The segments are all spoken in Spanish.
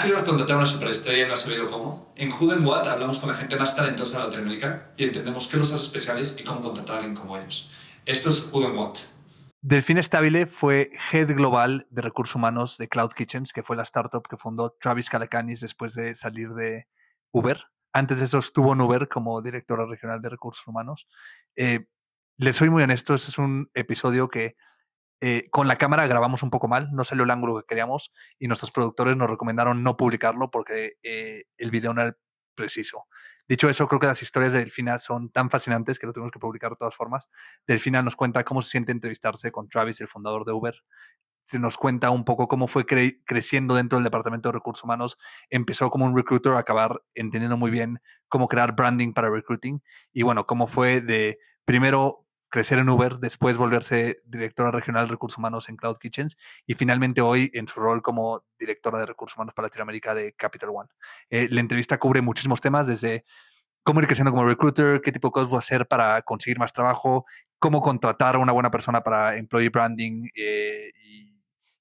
quiero contratar a una superestrella y no ha sabido cómo. En Who Then What hablamos con la gente más talentosa de Latinoamérica y entendemos qué los hace especiales y cómo contratar a alguien como ellos. Esto es Who Then What. Delfín Stabile fue Head Global de Recursos Humanos de Cloud Kitchens, que fue la startup que fundó Travis Kalanick después de salir de Uber. Antes de eso estuvo en Uber como directora regional de Recursos Humanos. Les soy muy honesto, este es un episodio que con la cámara grabamos un poco mal, no salió el ángulo que queríamos y nuestros productores nos recomendaron no publicarlo porque el video no era preciso. Dicho eso, creo que las historias de Delfina son tan fascinantes que lo tenemos que publicar de todas formas. Delfina nos cuenta cómo se siente entrevistarse con Travis, el fundador de Uber. Nos cuenta un poco cómo fue creciendo dentro del departamento de recursos humanos. Empezó como un recruiter a acabar entendiendo muy bien cómo crear branding para recruiting y bueno, cómo fue de primero crecer en Uber, después volverse directora regional de recursos humanos en Cloud Kitchens y finalmente hoy en su rol como directora de recursos humanos para Latinoamérica de Capital One. La entrevista cubre muchísimos temas, desde cómo ir creciendo como recruiter, qué tipo de cosas voy a hacer para conseguir más trabajo, cómo contratar a una buena persona para employee branding y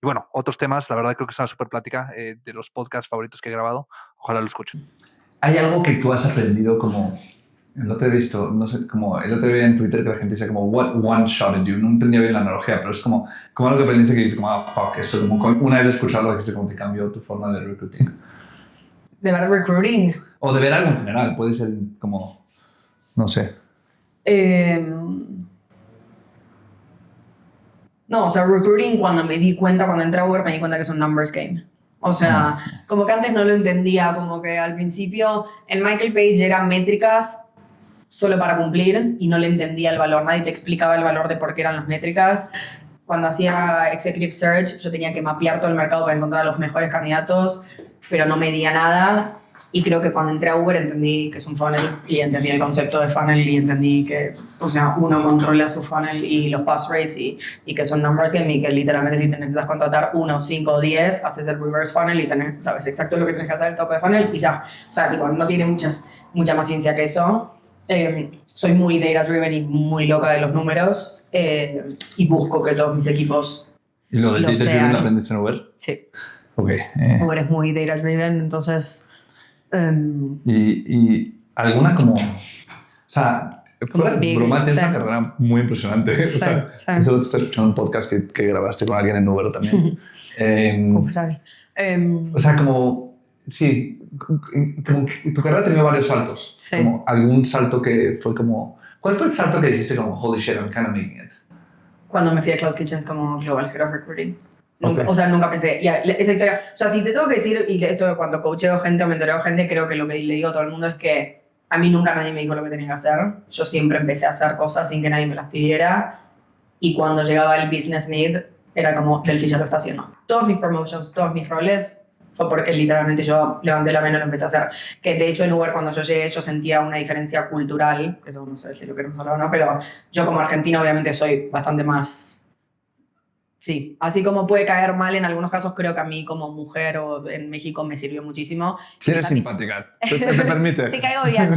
bueno, otros temas. La verdad creo que es una súper plática de los podcasts favoritos que he grabado. Ojalá lo escuchen. ¿Hay algo que tú has aprendido como... El otro he visto, no sé, como el otro día en Twitter que la gente dice como what one-shotted you, no entendía bien la analogía, pero es como algo que aprendiste que dices como fuck, eso, como una vez escucharlo que como te cambió tu forma de recruiting. ¿De ver recruiting? O de ver algo en general, puede ser como, no sé. No, o sea, recruiting cuando entré a Uber me di cuenta que es un numbers game. O sea, como que antes no lo entendía, como que al principio en Michael Page eran métricas solo para cumplir y no le entendía el valor, nadie te explicaba el valor de por qué eran las métricas. Cuando hacía Executive Search yo tenía que mapear todo el mercado para encontrar a los mejores candidatos, pero no medía nada. Y creo que cuando entré a Uber entendí que es un funnel y entendí el concepto de funnel y entendí que, o sea, uno controla su funnel y los pass rates y que son numbers game y que literalmente si te necesitas contratar 1, 5 o 10, haces el reverse funnel y sabes exacto lo que tienes que hacer el top de funnel y ya. O sea, tipo, no tiene mucha más ciencia que eso. Soy muy data driven y muy loca de los números y busco que todos mis equipos ¿Y lo del data driven lo aprendiste en Uber? Sí. Ok. Uber es muy data driven, entonces... y alguna como... O sea, fuera de broma, tienes una carrera muy impresionante. O sea, eso lo estoy escuchando en un podcast que grabaste con alguien en Uber también. O sea, como... Sí, como tu carrera ha tenido varios saltos. Sí. Como algún salto que fue como... ¿Cuál fue el salto que dijiste como, holy shit, I'm kind of making it? Cuando me fui a Cloud Kitchens como Global Head of Recruiting. Okay. O sea, nunca pensé, esa historia, o sea, si te tengo que decir, y esto cuando coacheo gente o mentoreo gente, creo que lo que le digo a todo el mundo es que a mí nunca nadie me dijo lo que tenía que hacer. Yo siempre empecé a hacer cosas sin que nadie me las pidiera y cuando llegaba el business need era como, Delphi ya lo está haciendo. Todos mis promotions, todos mis roles fue porque literalmente yo levanté la mano y lo empecé a hacer. Que de hecho en Uber cuando yo llegué yo sentía una diferencia cultural, que eso no sé si lo queremos hablar o no, pero yo como argentina obviamente soy bastante más... Sí, así como puede caer mal en algunos casos, creo que a mí como mujer o en México me sirvió muchísimo. Sí, eres simpática, te permite. Sí, caigo bien.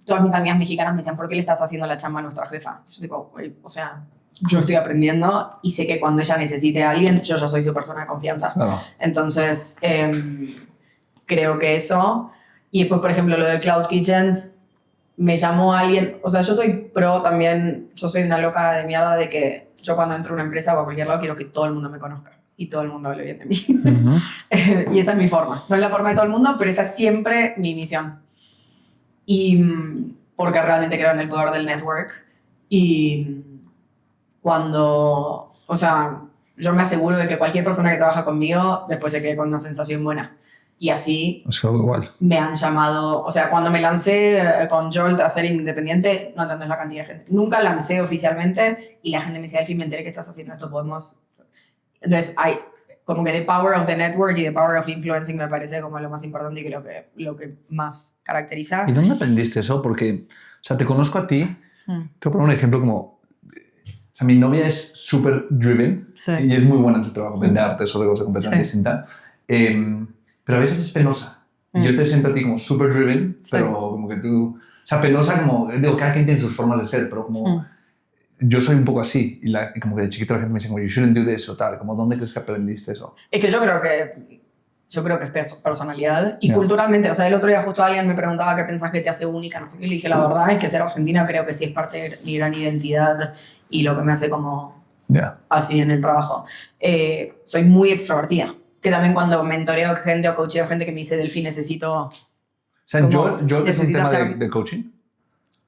Todas mis amigas mexicanas me decían, ¿por qué le estás haciendo la chamba a nuestra jefa? Yo tipo, o sea, yo estoy aprendiendo y sé que cuando ella necesite a alguien, yo ya soy su persona de confianza. Claro. Entonces, creo que eso. Y después, por ejemplo, lo de Cloud Kitchens, me llamó alguien, o sea, yo soy pro también, yo soy una loca de mierda de que yo cuando entro a una empresa o a cualquier lado quiero que todo el mundo me conozca y todo el mundo hable bien de mí. Uh-huh. Y esa es mi forma. No es la forma de todo el mundo, pero esa es siempre mi misión. Y porque realmente creo en el poder del network. Y cuando, o sea, yo me aseguro de que cualquier persona que trabaja conmigo después se quede con una sensación buena. Y así igual. Me han llamado, o sea, cuando me lancé con Jolt a ser independiente, no entendés la cantidad de gente. Nunca lancé oficialmente y la gente me decía, Delphi, me enteré que estás haciendo esto, podemos... Entonces, hay como que the power of the network y the power of influencing me parece como lo más importante y creo que lo que más caracteriza. ¿Y dónde aprendiste eso? Porque, o sea, te conozco a ti, te voy a poner un ejemplo como... O sea, mi novia es súper driven y es muy buena en su trabajo, vende arte, es otra cosa completamente distinta. Pero a veces es penosa. Yo te siento a ti como super driven, pero como que tú... O sea, penosa como... Digo, cada quien tiene sus formas de ser, pero como... yo soy un poco así. Y como que de chiquito la gente me dice, como, you shouldn't do this o tal. Como, ¿dónde crees que aprendiste eso? Es que yo creo que es personalidad y culturalmente. O sea, el otro día justo alguien me preguntaba qué pensás que te hace única, no sé qué. Le dije, la verdad es que ser argentina creo que sí es parte de mi gran identidad y lo que me hace como así en el trabajo. Soy muy extrovertida. Que también cuando mentoreo gente o coacheo gente que me dice, Delphi, necesito... O sea, yo es un tema de coaching.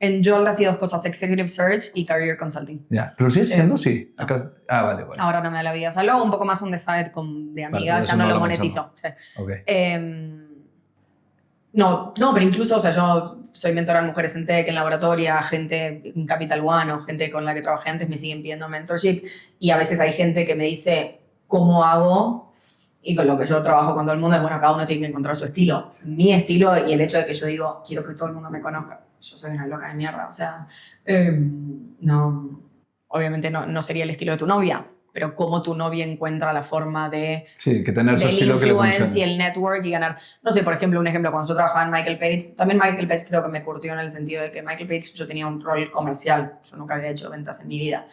En Jolt ha sido dos cosas, Executive Search y Career Consulting. Ya, pero sigues siendo, sí. Acá, vale. Ahora no me da la vida. O sea, luego un poco más on the side de amigas, ya no lo monetizo. Sí. Okay. No, pero incluso, o sea, yo soy mentora en mujeres en tech, en laboratoria, gente en Capital One o gente con la que trabajé antes me siguen pidiendo mentorship y a veces hay gente que me dice cómo hago y con lo que yo trabajo con todo el mundo es, bueno, cada uno tiene que encontrar su estilo. Mi estilo y el hecho de que yo digo, quiero que todo el mundo me conozca. Yo soy una loca de mierda, o sea, no, obviamente no sería el estilo de tu novia, pero cómo tu novia encuentra la forma de... Sí, que tener su estilo que le funcione. Influencia y el network y ganar. No sé, por ejemplo, un ejemplo, cuando yo trabajaba en Michael Page, también Michael Page creo que me curtió en el sentido de que Michael Page yo tenía un rol comercial, yo nunca había hecho ventas en mi vida.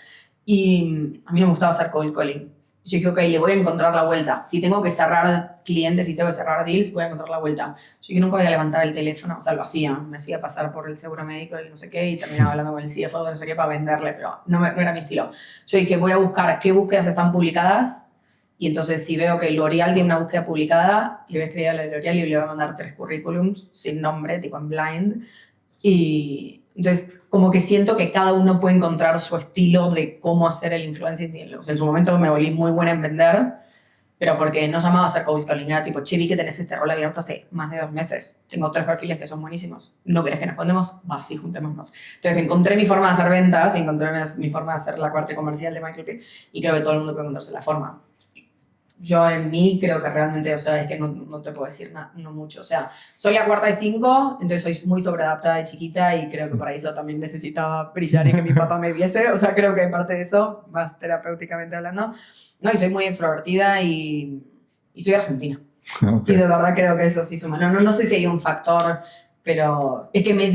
Y a mí no me gustaba hacer cold calling. Yo dije, ok, le voy a encontrar la vuelta. Si tengo que cerrar clientes, si tengo que cerrar deals, voy a encontrar la vuelta. Yo dije, nunca voy a levantar el teléfono. O sea, lo hacía. Me hacía pasar por el seguro médico y no sé qué, y terminaba hablando con el CFO de no sé qué para venderle, pero no era mi estilo. Yo dije, voy a buscar qué búsquedas están publicadas, y entonces si veo que L'Oreal tiene una búsqueda publicada, le voy a escribir a la L'Oreal y le voy a mandar 3 currículums sin nombre, tipo en blind. Y entonces, como que siento que cada uno puede encontrar su estilo de cómo hacer el influencing. O sea, en su momento me volví muy buena en vender, pero porque no llamaba a hacer cold calling, era tipo, che, vi que tenés este rol abierto hace más de 2 meses. Tengo 3 perfiles que son buenísimos. ¿No querés que nos juntemos? Va, sí, juntémonos. Entonces, encontré mi forma de hacer ventas, encontré mi forma de hacer la parte comercial de Michael Page, y creo que todo el mundo puede encontrarse la forma. Yo en mí creo que realmente, o sea, es que no te puedo decir nada, no mucho. O sea, soy la cuarta de 5, entonces soy muy sobreadaptada de chiquita y creo que para eso también necesitaba brillar y que mi papá me viese. O sea, creo que parte de eso, más terapéuticamente hablando. No, y soy muy extrovertida y soy argentina. Okay. Y de verdad creo que eso sí suma. No sé si hay un factor, pero es que me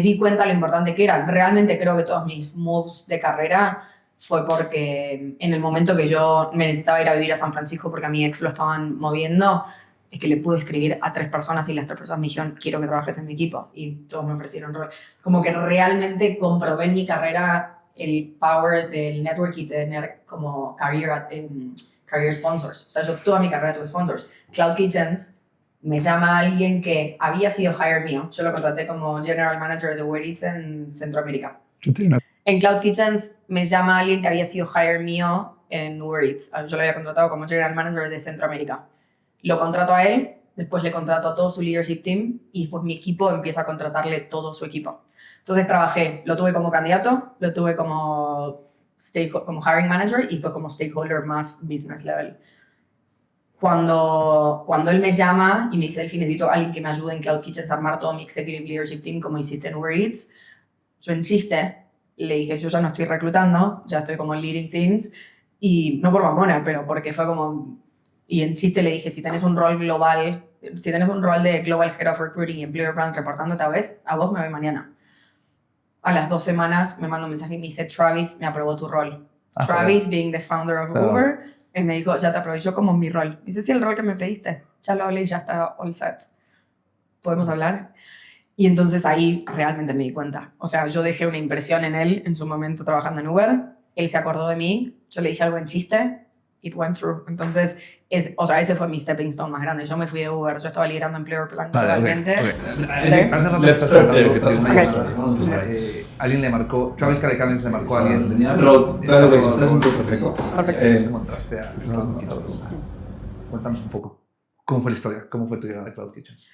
di cuenta lo importante que era. Realmente creo que todos mis moves de carrera fue porque en el momento que yo me necesitaba ir a vivir a San Francisco porque a mi ex lo estaban moviendo, es que le pude escribir a 3 personas y las 3 personas me dijeron, quiero que trabajes en mi equipo. Y todos me ofrecieron rol. Como que realmente comprobé en mi carrera el power del network y tener como career sponsors. O sea, yo toda mi carrera tuve sponsors. Cloud Kitchens me llama alguien que había sido hire mío. Yo lo contraté como General Manager de Uber Eats en Centroamérica. En Cloud Kitchens me llama alguien que había sido hire mío en Uber Eats. Yo lo había contratado como General Manager de Centroamérica. Lo contrato a él, después le contrato a todo su leadership team y después mi equipo empieza a contratarle todo su equipo. Entonces lo tuve como candidato, lo tuve como hiring manager y después como stakeholder más business level. Cuando él me llama y me dice, Delphi, necesito a alguien que me ayude en Cloud Kitchens a armar todo mi executive leadership team como hiciste en Uber Eats, yo en chiste le dije, yo ya no estoy reclutando, ya estoy como leading teams, y no por mamona, pero porque fue como... Y en chiste le dije, si tenés un rol global, si tenés un rol de Global Head of Recruiting y Employer Brand reportándote a vos me voy mañana. A las 2 semanas me mandó un mensaje y me dice, Travis me aprobó tu rol. Travis, being the founder of Uber, él me dijo, ya te aprobé yo como mi rol. Y dice, sí, el rol que me pediste. Ya lo hablé y ya está all set. ¿Podemos hablar? Y entonces ahí realmente me di cuenta. O sea, yo dejé una impresión en él en su momento trabajando en Uber. Él se acordó de mí. Yo le dije algo en chiste. It went through. Entonces, o sea, ese fue mi stepping stone más grande. Yo me fui de Uber. Yo estaba liderando Employer Plan totalmente. Alguien le marcó, Travis Kalanick le marcó a alguien. Pero, estás un poco perfecto. Perfecto. ¿Cómo entraste a Cloud Kitchens? Cuéntanos un poco. ¿Cómo fue la historia? ¿Cómo fue tu llegada a Cloud Kitchens?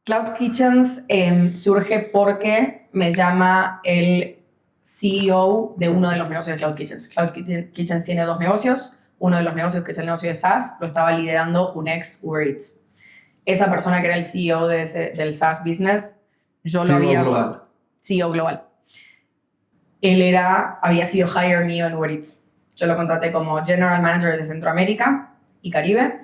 Cloud Kitchens surge porque me llama el CEO de uno de los negocios de Cloud Kitchens. Cloud Kitchens tiene 2 negocios. Uno de los negocios, que es el negocio de SaaS, lo estaba liderando un ex Uber Eats. Esa persona que era el CEO del SaaS business, yo lo había... Global. CEO global. Él había sido hire mío en Uber Eats. Yo lo contraté como General Manager de Centroamérica y Caribe.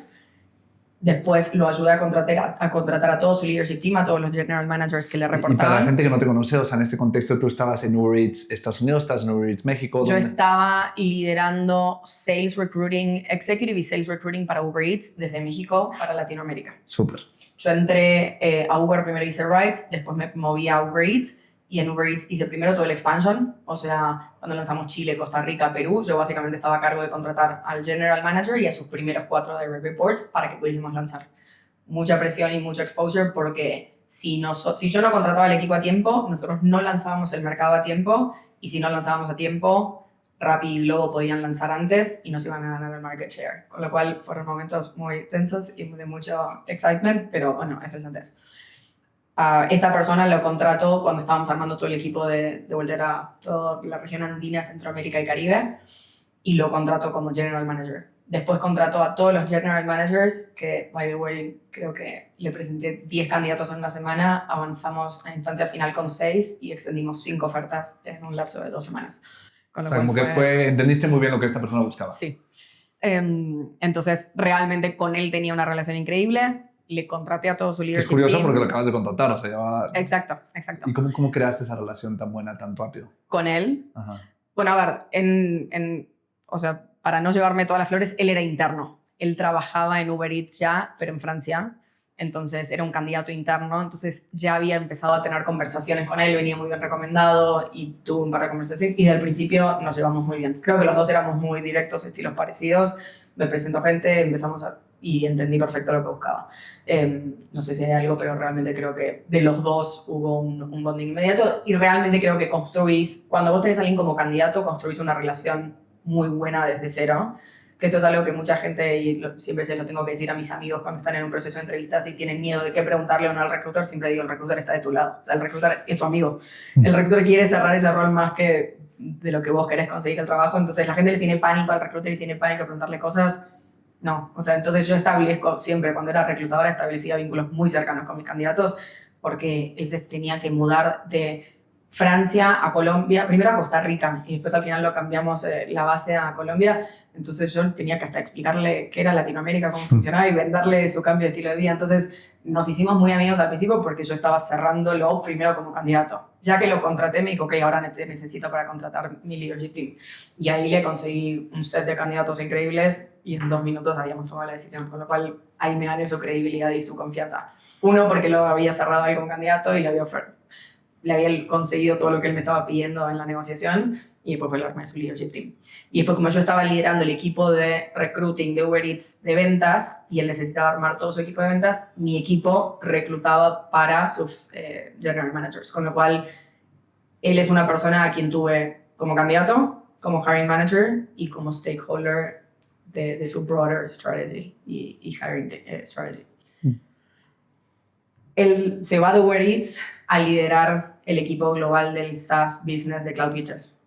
Después lo ayudé a contratar a todo su leadership team, a todos los general managers que le reportaban. Y para la gente que no te conoce, o sea, en este contexto, tú estabas en Uber Eats Estados Unidos, estás en Uber Eats México. Yo estaba liderando Sales Recruiting, Executive y Sales Recruiting para Uber Eats desde México para Latinoamérica. Súper. Yo entré a Uber, primero hice Rides, después me moví a Uber Eats y en Uber Eats hice primero todo el expansion, o sea, cuando lanzamos Chile, Costa Rica, Perú, yo básicamente estaba a cargo de contratar al General Manager y a sus primeros 4 direct reports para que pudiésemos lanzar. Mucha presión y mucho exposure porque si yo no contrataba el equipo a tiempo, nosotros no lanzábamos el mercado a tiempo y si no lanzábamos a tiempo, Rappi y Globo podían lanzar antes y nos iban a ganar el market share. Con lo cual fueron momentos muy tensos y de mucho excitement, pero bueno, estresantes. Esta persona lo contrató cuando estábamos armando todo el equipo de volver a toda la región andina, Centroamérica y Caribe, y lo contrató como General Manager. Después contrató a todos los General Managers, que, by the way, creo que le presenté 10 candidatos en una semana, avanzamos a instancia final con 6 y extendimos 5 ofertas en un lapso de 2 semanas. Con lo cual como que entendiste muy bien lo que esta persona buscaba. Sí. Entonces, realmente con él tenía una relación increíble. Le contraté a todo su leadership Es curioso team. porque lo acabas de contratar, o sea, llevaba... Exacto. ¿Y cómo creaste esa relación tan buena tan rápido? Con él. Ajá. Bueno, a ver, o sea, para no llevarme todas las flores, él era interno. Él trabajaba en Uber Eats ya, pero en Francia. Entonces era un candidato interno. Entonces ya había empezado a tener conversaciones con él, venía muy bien recomendado y tuve un par de conversaciones. Y desde el principio nos llevamos muy bien. Creo que los dos éramos muy directos, estilos parecidos. Me presentó gente, y entendí perfecto lo que buscaba. No sé si hay algo, pero realmente creo que de los dos hubo un bonding inmediato y realmente creo que cuando vos tenés a alguien como candidato, construís una relación muy buena desde cero, que esto es algo que mucha gente, y siempre se lo tengo que decir a mis amigos cuando están en un proceso de entrevistas y tienen miedo de qué preguntarle o no al recruiter, siempre digo, el recruiter está de tu lado, o sea, el recruiter es tu amigo. El recruiter quiere cerrar ese rol más que de lo que vos querés conseguir el trabajo, entonces la gente le tiene pánico al recruiter y tiene pánico a preguntarle cosas. No, o sea, entonces yo establezco siempre, cuando era reclutadora, establecía vínculos muy cercanos con mis candidatos porque él se tenía que mudar de Francia a Colombia, primero a Costa Rica y después al final lo cambiamos la base a Colombia, entonces yo tenía que hasta explicarle qué era Latinoamérica, cómo funcionaba y venderle su cambio de estilo de vida. Entonces nos hicimos muy amigos al principio porque yo estaba cerrándolo primero como candidato. Ya que lo contraté, me dijo, ok, ahora te necesito para contratar mi leadership team. Y ahí le conseguí un set de candidatos increíbles y en 2 minutos habíamos tomado la decisión, con lo cual ahí me gané su credibilidad y su confianza. Uno, porque lo había cerrado él como candidato y le había conseguido todo lo que él me estaba pidiendo en la negociación y después fue el arma de su leadership team. Y después, como yo estaba liderando el equipo de recruiting de Uber Eats de ventas y él necesitaba armar todo su equipo de ventas, mi equipo reclutaba para sus general managers, con lo cual él es una persona a quien tuve como candidato, como hiring manager y como stakeholder de su broader strategy y hiring strategy. Él se va de Uber Eats a liderar el equipo global del SaaS business de Cloud Kitchens.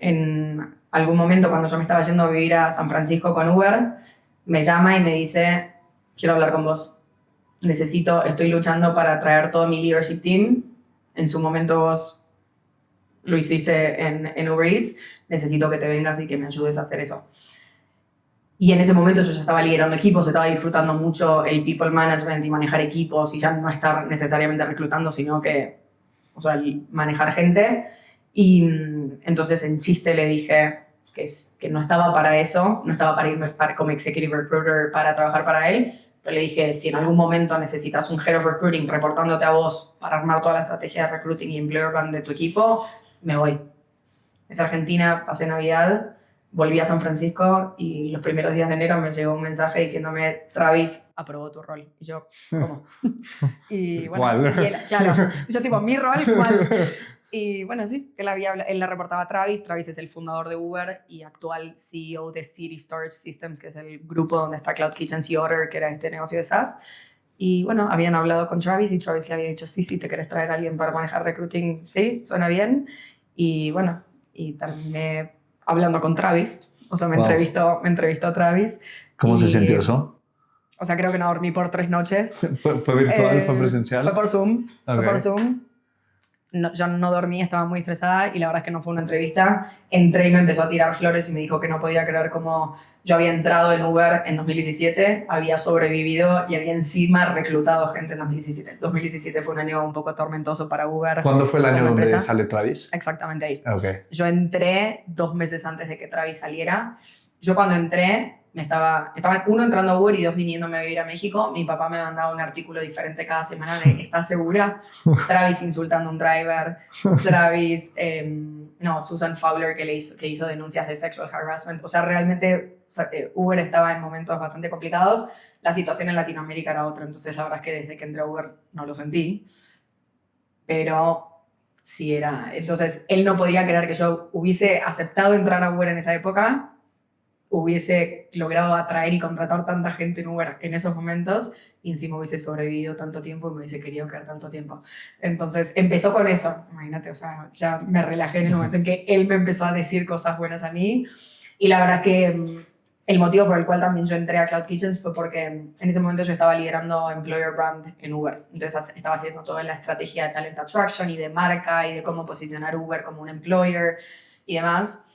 En algún momento, cuando yo me estaba yendo a vivir a San Francisco con Uber, me llama y me dice, quiero hablar con vos. Estoy luchando para traer todo mi leadership team. En su momento vos lo hiciste en Uber Eats. Necesito que te vengas y que me ayudes a hacer eso. Y en ese momento yo ya estaba liderando equipos, estaba disfrutando mucho el people management y manejar equipos y ya no estar necesariamente reclutando, sino que, o sea, manejar gente. Y entonces en chiste le dije que no estaba para eso, no estaba para irme como executive recruiter para trabajar para él, pero le dije, si en algún momento necesitas un head of recruiting reportándote a vos para armar toda la estrategia de recruiting y employer brand de tu equipo, me voy. Desde Argentina, pasé Navidad, volví a San Francisco y los primeros días de enero me llegó un mensaje diciéndome, Travis aprobó tu rol. Y yo, ¿cómo? Y bueno, ¿cuál? Y claro, yo tipo, ¿mi rol? ¿Cuál? Y bueno, sí, él le reportaba a Travis. Travis es el fundador de Uber y actual CEO de City Storage Systems, que es el grupo donde está Cloud Kitchens y Otter, que era este negocio de SaaS. Y bueno, habían hablado con Travis y Travis le había dicho, sí, te querés traer a alguien para manejar recruiting, sí, suena bien. Y bueno, y terminé hablando con Travis. O sea, me entrevistó a Travis. ¿Cómo se sintió eso? O sea, creo que no dormí por 3 noches. ¿Fue virtual? ¿Fue presencial? Fue por Zoom. Okay. Fue por Zoom. No, yo no dormí, estaba muy estresada y la verdad es que no fue una entrevista. Entré y me empezó a tirar flores y me dijo que no podía creer cómo yo había entrado en Uber en 2017, había sobrevivido y había encima reclutado gente en 2017. 2017 fue un año un poco tormentoso para Uber. ¿Cuándo fue el año donde empresa. sale Travis? Exactamente ahí. Okay. Yo entré 2 meses antes de que Travis saliera. Yo cuando entré, estaba uno entrando a Uber y 2 viniéndome a vivir a México. Mi papá me mandaba un artículo diferente cada semana de ¿estás segura? Travis insultando a un driver. Travis, Susan Fowler que hizo denuncias de sexual harassment. O sea, realmente Uber estaba en momentos bastante complicados. La situación en Latinoamérica era otra. Entonces, la verdad es que desde que entré a Uber no lo sentí. Pero sí era... Entonces, él no podía creer que yo hubiese aceptado entrar a Uber en esa época, hubiese logrado atraer y contratar tanta gente en Uber en esos momentos y encima hubiese sobrevivido tanto tiempo y me hubiese querido quedar tanto tiempo. Entonces empezó con eso, imagínate, o sea, ya me relajé en el momento en que él me empezó a decir cosas buenas a mí y la verdad que el motivo por el cual también yo entré a Cloud Kitchens fue porque en ese momento yo estaba liderando Employer Brand en Uber, entonces estaba haciendo toda la estrategia de Talent Attraction y de marca y de cómo posicionar Uber como un employer y demás.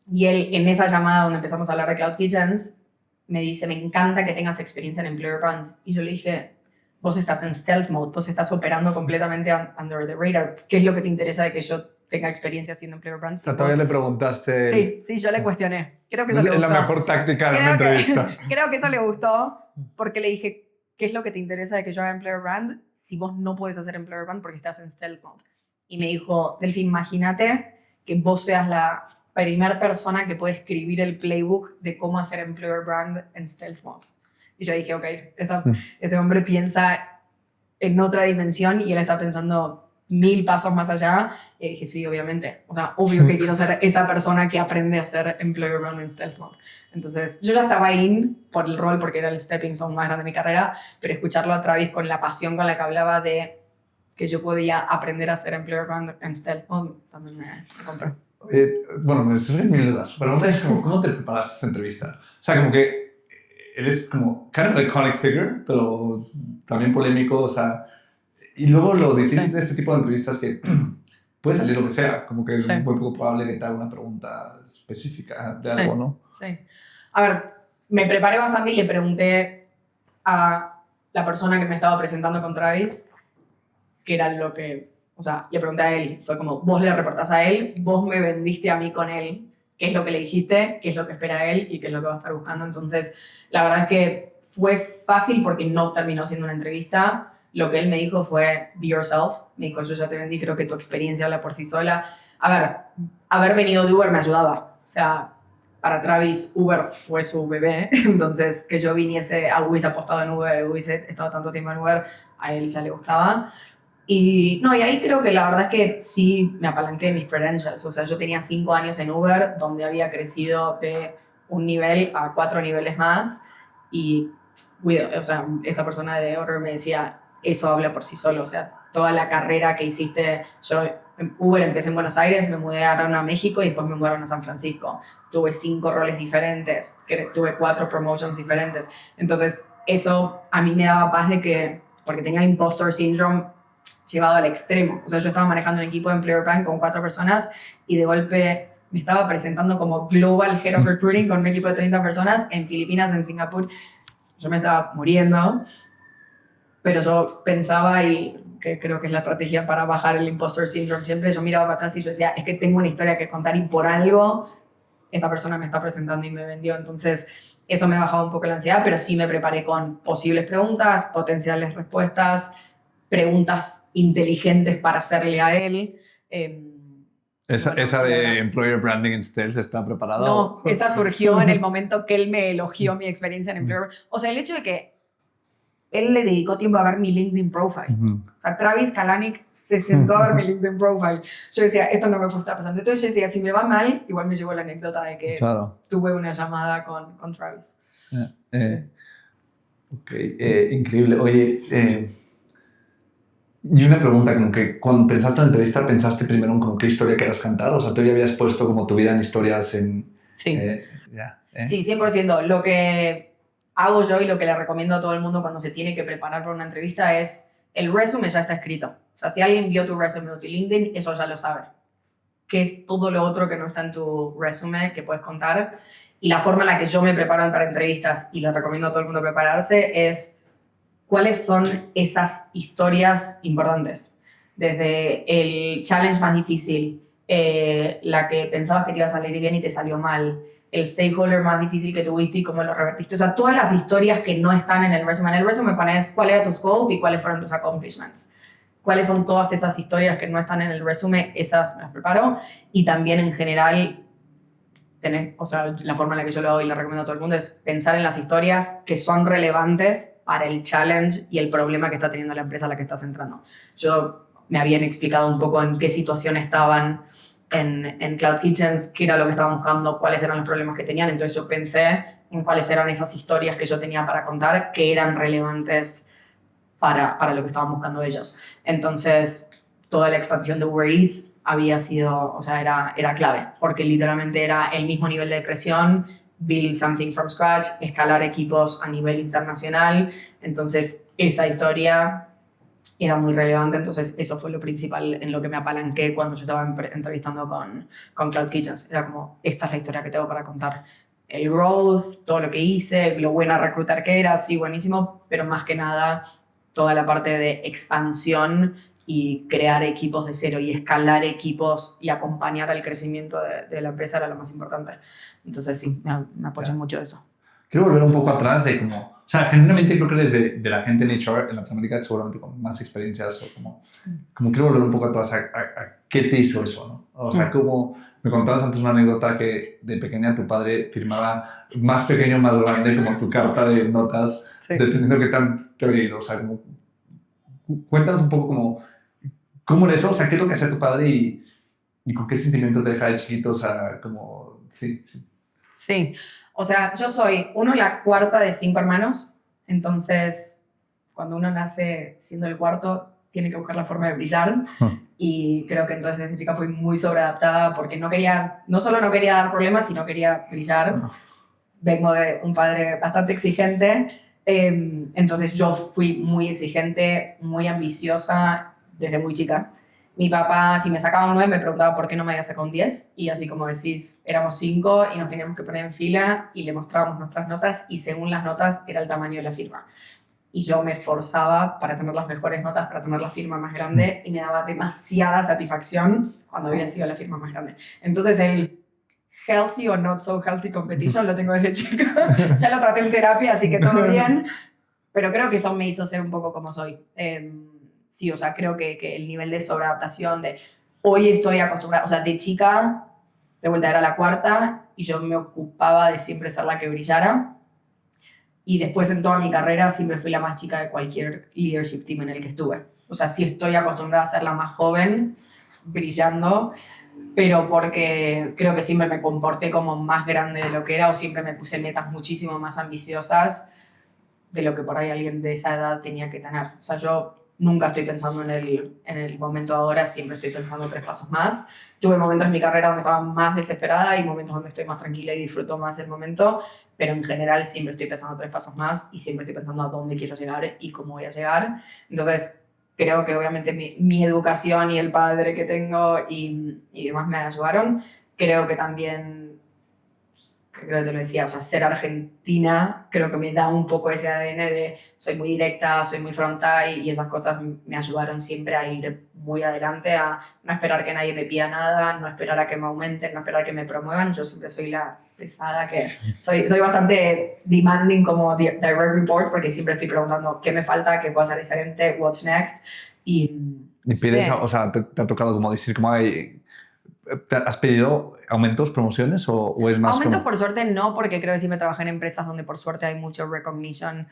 Y él, en esa llamada donde empezamos a hablar de Cloud Kitchens, me dice, me encanta que tengas experiencia en Employer Brand. Y yo le dije, vos estás en stealth mode, vos estás operando completamente under the radar. ¿Qué es lo que te interesa de que yo tenga experiencia haciendo Employer Brand? O sea, todavía le preguntaste... Sí, yo le cuestioné. Creo que eso es le gustó. la mejor táctica de una entrevista. Creo que eso le gustó porque le dije, ¿qué es lo que te interesa de que yo haga Employer Brand si vos no puedes hacer Employer Brand porque estás en stealth mode? Y me dijo, Delphi, imagínate que vos seas la primera persona que puede escribir el playbook de cómo hacer Employer Brand en stealth mode. Y yo dije, ok, este hombre piensa en otra dimensión y él está pensando 1000 pasos más allá. Y dije, sí, obviamente. O sea, obvio que quiero ser esa persona que aprende a hacer Employer Brand en stealth mode. Entonces, yo ya estaba in por el rol, porque era el stepping stone más grande de mi carrera, pero escucharlo a Travis con la pasión con la que hablaba de que yo podía aprender a hacer Employer Brand en stealth mode, también me compré. Bueno, me surgen mil dudas, pero una es como, ¿cómo te preparaste esta entrevista? O sea, como que eres como kind of an iconic figure, pero también polémico, o sea, y luego lo difícil de este tipo de entrevistas es que puede salir lo que sea, como que es muy poco probable que te haga una pregunta específica de algo, ¿no? Sí. A ver, me preparé bastante y le pregunté a la persona que me estaba presentando con Travis qué era lo que... O sea, le pregunté a él, fue como, vos le reportás a él, vos me vendiste a mí con él, qué es lo que le dijiste, qué es lo que espera él y qué es lo que va a estar buscando. Entonces, la verdad es que fue fácil porque no terminó siendo una entrevista. Lo que él me dijo fue, be yourself. Me dijo, yo ya te vendí, creo que tu experiencia habla por sí sola. A ver, haber venido de Uber me ayudaba. O sea, para Travis, Uber fue su bebé. Entonces, que yo hubiese apostado en Uber, hubiese estado tanto tiempo en Uber, a él ya le gustaba. Y ahí creo que la verdad es que sí me apalanqué de mis credentials. O sea, yo tenía 5 años en Uber, donde había crecido de un nivel a 4 niveles más. Y, o sea, esta persona de Uber me decía, eso habla por sí solo. O sea, toda la carrera que hiciste, yo en Uber empecé en Buenos Aires, me mudé a México y después me mudaron a San Francisco. Tuve 5 roles diferentes, tuve 4 promotions diferentes. Entonces, eso a mí me daba paz de que, porque tenía imposter syndrome llevado al extremo. O sea, yo estaba manejando un equipo de Employer Brand con 4 personas y de golpe me estaba presentando como Global Head of Recruiting con un equipo de 30 personas en Filipinas, en Singapur. Yo me estaba muriendo, pero yo pensaba, y que creo que es la estrategia para bajar el imposter syndrome siempre, yo miraba para atrás y yo decía, es que tengo una historia que contar y por algo esta persona me está presentando y me vendió. Entonces, eso me bajaba un poco la ansiedad, pero sí me preparé con posibles preguntas, potenciales respuestas, preguntas inteligentes para hacerle a él. ¿Esa de Employer Branding en Stealth está preparada? No, esa surgió en el momento que él me elogió mi experiencia en Employer. O sea, el hecho de que él le dedicó tiempo a ver mi LinkedIn profile. O sea, Travis Kalanick se sentó a ver mi LinkedIn profile. Yo decía, esto no me puede estar pasando. Entonces yo decía, si me va mal, igual me llevo la anécdota de que tuve una llamada con Travis. Ok, increíble. Oye, y una pregunta, como que cuando pensaste en la entrevista, ¿pensaste primero en con qué historia querías cantar? O sea, ¿tú ya habías puesto como tu vida en historias en... Sí. Sí, 100%. Lo que hago yo y lo que le recomiendo a todo el mundo cuando se tiene que preparar para una entrevista es el resumen ya está escrito. O sea, si alguien vio tu resumen o tu LinkedIn, eso ya lo sabe. ¿Qué es todo lo otro que no está en tu resumen que puedes contar? Y la forma en la que yo me preparo para entrevistas, y le recomiendo a todo el mundo prepararse, es cuáles son esas historias importantes. Desde el challenge más difícil, la que pensabas que te iba a salir bien y te salió mal, el stakeholder más difícil que tuviste y cómo lo revertiste. O sea, todas las historias que no están en el resumen. En el resumen pones cuál era tu scope y cuáles fueron tus accomplishments. Cuáles son todas esas historias que no están en el resumen, esas me las preparo. Y también en general, o sea, la forma en la que yo lo hago y la recomiendo a todo el mundo es pensar en las historias que son relevantes para el challenge y el problema que está teniendo la empresa a la que estás entrando. Yo me habían explicado un poco en qué situación estaban en Cloud Kitchens, qué era lo que estaban buscando, cuáles eran los problemas que tenían. Entonces yo pensé en cuáles eran esas historias que yo tenía para contar que eran relevantes para lo que estaban buscando ellos. Entonces toda la expansión de Uber Eats había sido, o sea, era clave, porque literalmente era el mismo nivel de presión, build something from scratch, escalar equipos a nivel internacional. Entonces esa historia era muy relevante, entonces eso fue lo principal en lo que me apalanqué cuando yo estaba entrevistando con Cloud Kitchens. Era como, esta es la historia que tengo para contar. El growth, todo lo que hice, lo buena reclutar que era, sí, buenísimo, pero más que nada toda la parte de expansión y crear equipos de cero y escalar equipos y acompañar al crecimiento de la empresa era lo más importante. Entonces sí, me apoyo mucho eso. Quiero volver un poco atrás de como, o sea, generalmente creo que eres de la gente en HR en Latinoamérica seguramente con más experiencias o como quiero volver un poco atrás a qué te hizo eso, ¿no? O sea, como me contabas antes una anécdota que de pequeña tu padre firmaba más pequeño, más grande como tu carta de notas, sí, dependiendo de qué tan te había ido. O sea, como, cuéntanos un poco cómo era eso, o sea, qué es lo que hacía tu padre y con qué sentimientos te deja de chiquito, o sea, como, sí. Sí. O sea, yo soy la cuarta de 5 hermanos, entonces cuando uno nace siendo el cuarto, tiene que buscar la forma de brillar. Y creo que entonces desde chica fui muy sobreadaptada porque no solo no quería dar problemas, sino quería brillar. Vengo de un padre bastante exigente, entonces yo fui muy exigente, muy ambiciosa desde muy chica. Mi papá, si me sacaba un 9, me preguntaba por qué no me había sacado un 10. Y así como decís, éramos 5 y nos teníamos que poner en fila y le mostrábamos nuestras notas y según las notas era el tamaño de la firma. Y yo me esforzaba para tener las mejores notas, para tener la firma más grande y me daba demasiada satisfacción cuando había sido la firma más grande. Entonces el healthy o not so healthy competition lo tengo desde chica. Ya lo traté en terapia, así que todo bien. Pero creo que eso me hizo ser un poco como soy. Sí, o sea, creo que el nivel de sobreadaptación hoy estoy acostumbrada, o sea, de chica, de vuelta era la cuarta y yo me ocupaba de siempre ser la que brillara. Y después en toda mi carrera siempre fui la más chica de cualquier leadership team en el que estuve. O sea, sí estoy acostumbrada a ser la más joven, brillando, pero porque creo que siempre me comporté como más grande de lo que era o siempre me puse metas muchísimo más ambiciosas de lo que por ahí alguien de esa edad tenía que tener. O sea, yo nunca estoy pensando en el momento ahora, siempre estoy pensando 3 pasos más. Tuve momentos en mi carrera donde estaba más desesperada y momentos donde estoy más tranquila y disfruto más el momento, pero en general siempre estoy pensando 3 pasos más y siempre estoy pensando a dónde quiero llegar y cómo voy a llegar. Entonces, creo que obviamente mi educación y el padre que tengo y demás me ayudaron. Creo que también, creo que te lo decía, o sea, ser argentina creo que me da un poco ese ADN de soy muy directa, soy muy frontal y esas cosas me ayudaron siempre a ir muy adelante, a no esperar que nadie me pida nada, no esperar a que me aumenten, no esperar que me promuevan. Yo siempre soy la pesada que soy bastante demanding como direct report porque siempre estoy preguntando qué me falta, qué puedo hacer diferente, what's next. Y pides, sí. O sea, te ha tocado como decir como ¿has pedido aumentos, promociones o es más aumentos como... por suerte no, porque creo que siempre trabajé en empresas donde por suerte hay mucho recognition.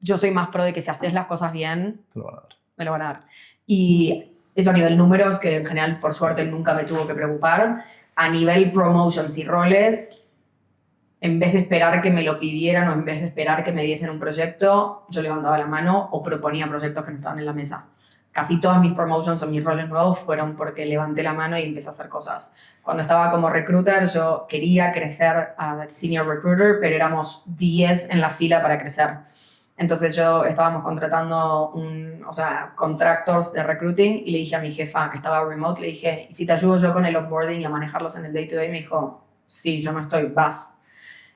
Yo soy más pro de que si haces las cosas bien, te lo van a dar. Me lo van a dar. Y eso a nivel números, que en general por suerte nunca me tuvo que preocupar. A nivel promotions y roles, en vez de esperar que me lo pidieran o en vez de esperar que me diesen un proyecto, yo levantaba la mano o proponía proyectos que no estaban en la mesa. Casi todas mis promotions o mis roles nuevos fueron porque levanté la mano y empecé a hacer cosas. Cuando estaba como recruiter, yo quería crecer a senior recruiter, pero éramos 10 en la fila para crecer. Entonces estábamos contratando contractors de recruiting y le dije a mi jefa que estaba remote, le dije, ¿y si te ayudo yo con el onboarding y a manejarlos en el day to day? Me dijo, sí, yo no estoy, vas.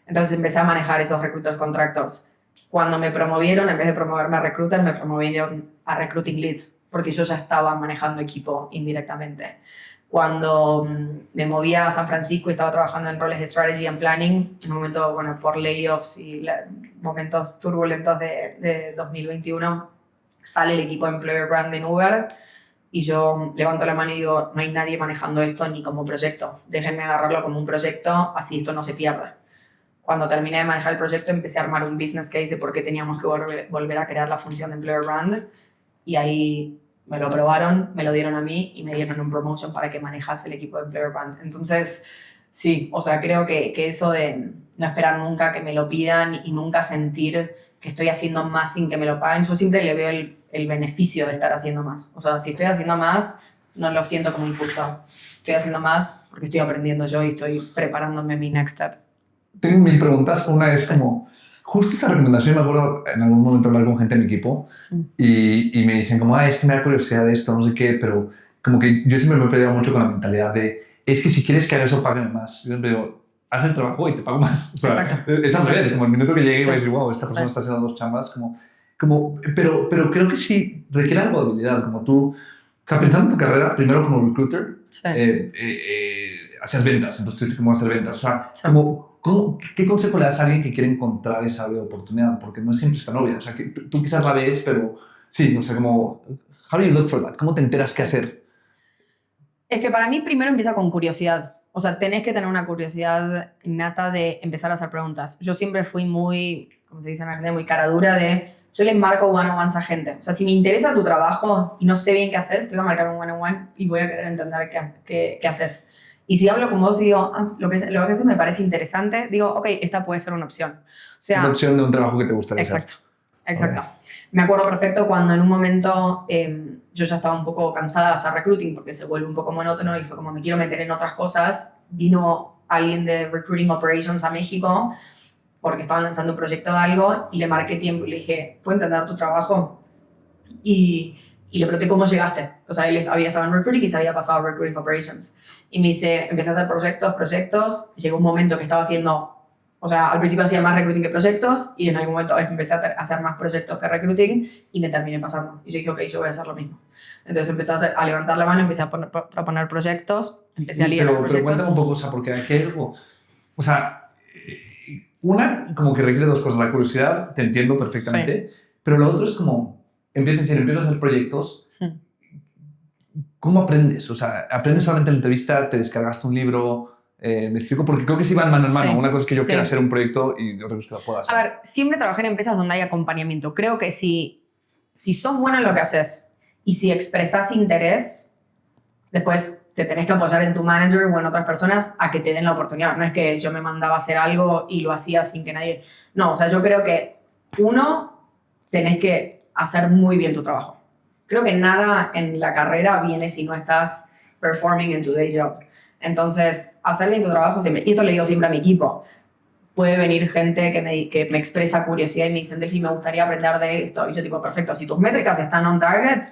Entonces empecé a manejar esos recruiters contractors. Cuando me promovieron, en vez de promoverme a recruiter, me promovieron a recruiting lead, porque yo ya estaba manejando equipo indirectamente. Cuando me moví a San Francisco y estaba trabajando en roles de strategy and planning, en un momento, bueno, por layoffs y momentos turbulentos de 2021, sale el equipo de Employer Brand en Uber y yo levanto la mano y digo, no hay nadie manejando esto ni como proyecto. Déjenme agarrarlo como un proyecto, así esto no se pierda. Cuando terminé de manejar el proyecto, empecé a armar un business case de por qué teníamos que volver a crear la función de Employer Brand y ahí me lo aprobaron, me lo dieron a mí y me dieron un promotion para que manejase el equipo de Employer Brand. Entonces, sí, o sea, creo que eso de no esperar nunca que me lo pidan y nunca sentir que estoy haciendo más sin que me lo paguen, yo siempre le veo el beneficio de estar haciendo más. O sea, si estoy haciendo más, no lo siento como injusto. Estoy haciendo más porque estoy aprendiendo yo y estoy preparándome mi next step. Tengo 1000 preguntas. Una es como, justo esa recomendación, me acuerdo en algún momento hablar con gente en mi equipo y me dicen como, es que me da curiosidad de esto, no sé qué, pero como que yo siempre me he peleado mucho con la mentalidad de, es que si quieres que haga eso, págame más. Yo siempre digo, haz el trabajo y te pago más. O sea, es al revés, como el minuto que llegue y voy a decir, wow, esta persona está haciendo 2 chambas, pero creo que sí requiere algo de habilidad, como tú, o sea, pensando en tu carrera, primero como recruiter, hacías ventas, entonces tuviste cómo hacer ventas, o sea, ¿qué consejo le das a alguien que quiere encontrar esa oportunidad? Porque no siempre es tan obvia. O sea, que tú quizás la ves, pero sí, o sea, como, how do you look for that? ¿Cómo te enteras qué hacer? Es que para mí primero empieza con curiosidad. O sea, tenés que tener una curiosidad innata de empezar a hacer preguntas. Yo siempre fui muy, como se dice en Argentina, muy cara dura de, yo le marco one-on-ones a gente. O sea, si me interesa tu trabajo y no sé bien qué haces, te voy a marcar un one-on-one y voy a querer entender qué haces. Y si hablo con vos y digo, lo que haces me parece interesante, digo, ok, esta puede ser una opción. O sea, una opción de un trabajo que te gustaría hacer. Exacto. Me acuerdo perfecto cuando en un momento yo ya estaba un poco cansada de hacer recruiting porque se vuelve un poco monótono y fue como me quiero meter en otras cosas. Vino alguien de Recruiting Operations a México porque estaban lanzando un proyecto de algo y le marqué tiempo y le dije, ¿puedo entender tu trabajo? Y le pregunté cómo llegaste. O sea, él había estado en Recruiting y se había pasado a Recruiting Operations. Y me dice, empecé a hacer proyectos. Llegó un momento que estaba haciendo, o sea, al principio hacía más recruiting que proyectos y en algún momento empecé a hacer más proyectos que recruiting y me terminé pasando. Y yo dije, ok, yo voy a hacer lo mismo. Entonces empecé a levantar la mano, empecé a proponer proyectos, empecé a liderar proyectos. Pero cuéntame un poco, o sea, porque aquí hay algo, o sea, una como que requiere 2 cosas. La curiosidad, te entiendo perfectamente, pero lo otro es como, empiezas a hacer proyectos. ¿Cómo aprendes? O sea, ¿aprendes solamente en la entrevista? ¿Te descargaste un libro? Me explico, porque creo que sí van mano en mano. Una cosa es que yo quiera hacer un proyecto y otra cosa es que lo pueda hacer. A ver, siempre trabajé en empresas donde hay acompañamiento. Creo que si sos bueno en lo que haces y si expresas interés, después te tenés que apoyar en tu manager o en otras personas a que te den la oportunidad. No es que yo me mandaba a hacer algo y lo hacía sin que nadie... No, o sea, yo creo que tenés que hacer muy bien tu trabajo. Creo que nada en la carrera viene si no estás performing en tu day job. Entonces, hacer bien tu trabajo siempre. Y esto le digo siempre a mi equipo. Puede venir gente que me expresa curiosidad y me dicen, Delphi, me gustaría aprender de esto. Y yo tipo, perfecto, si tus métricas están on target,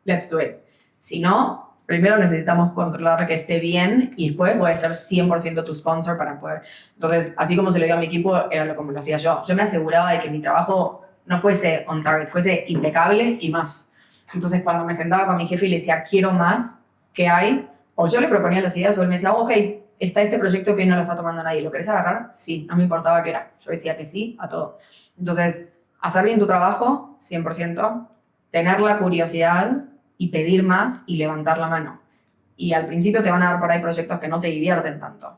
let's do it. Si no, primero necesitamos controlar que esté bien y después puede ser 100% tu sponsor para poder... Entonces, así como se lo digo a mi equipo, era como lo hacía yo. Yo me aseguraba de que mi trabajo no fuese on target, fuese impecable y más. Entonces, cuando me sentaba con mi jefe y le decía, quiero más, ¿qué hay? O yo le proponía las ideas o él me decía, ok, está este proyecto que no lo está tomando nadie, ¿lo querés agarrar? Sí, no me importaba qué era. Yo decía que sí a todo. Entonces, hacer bien tu trabajo, 100%, tener la curiosidad y pedir más y levantar la mano. Y al principio te van a dar por ahí proyectos que no te divierten tanto.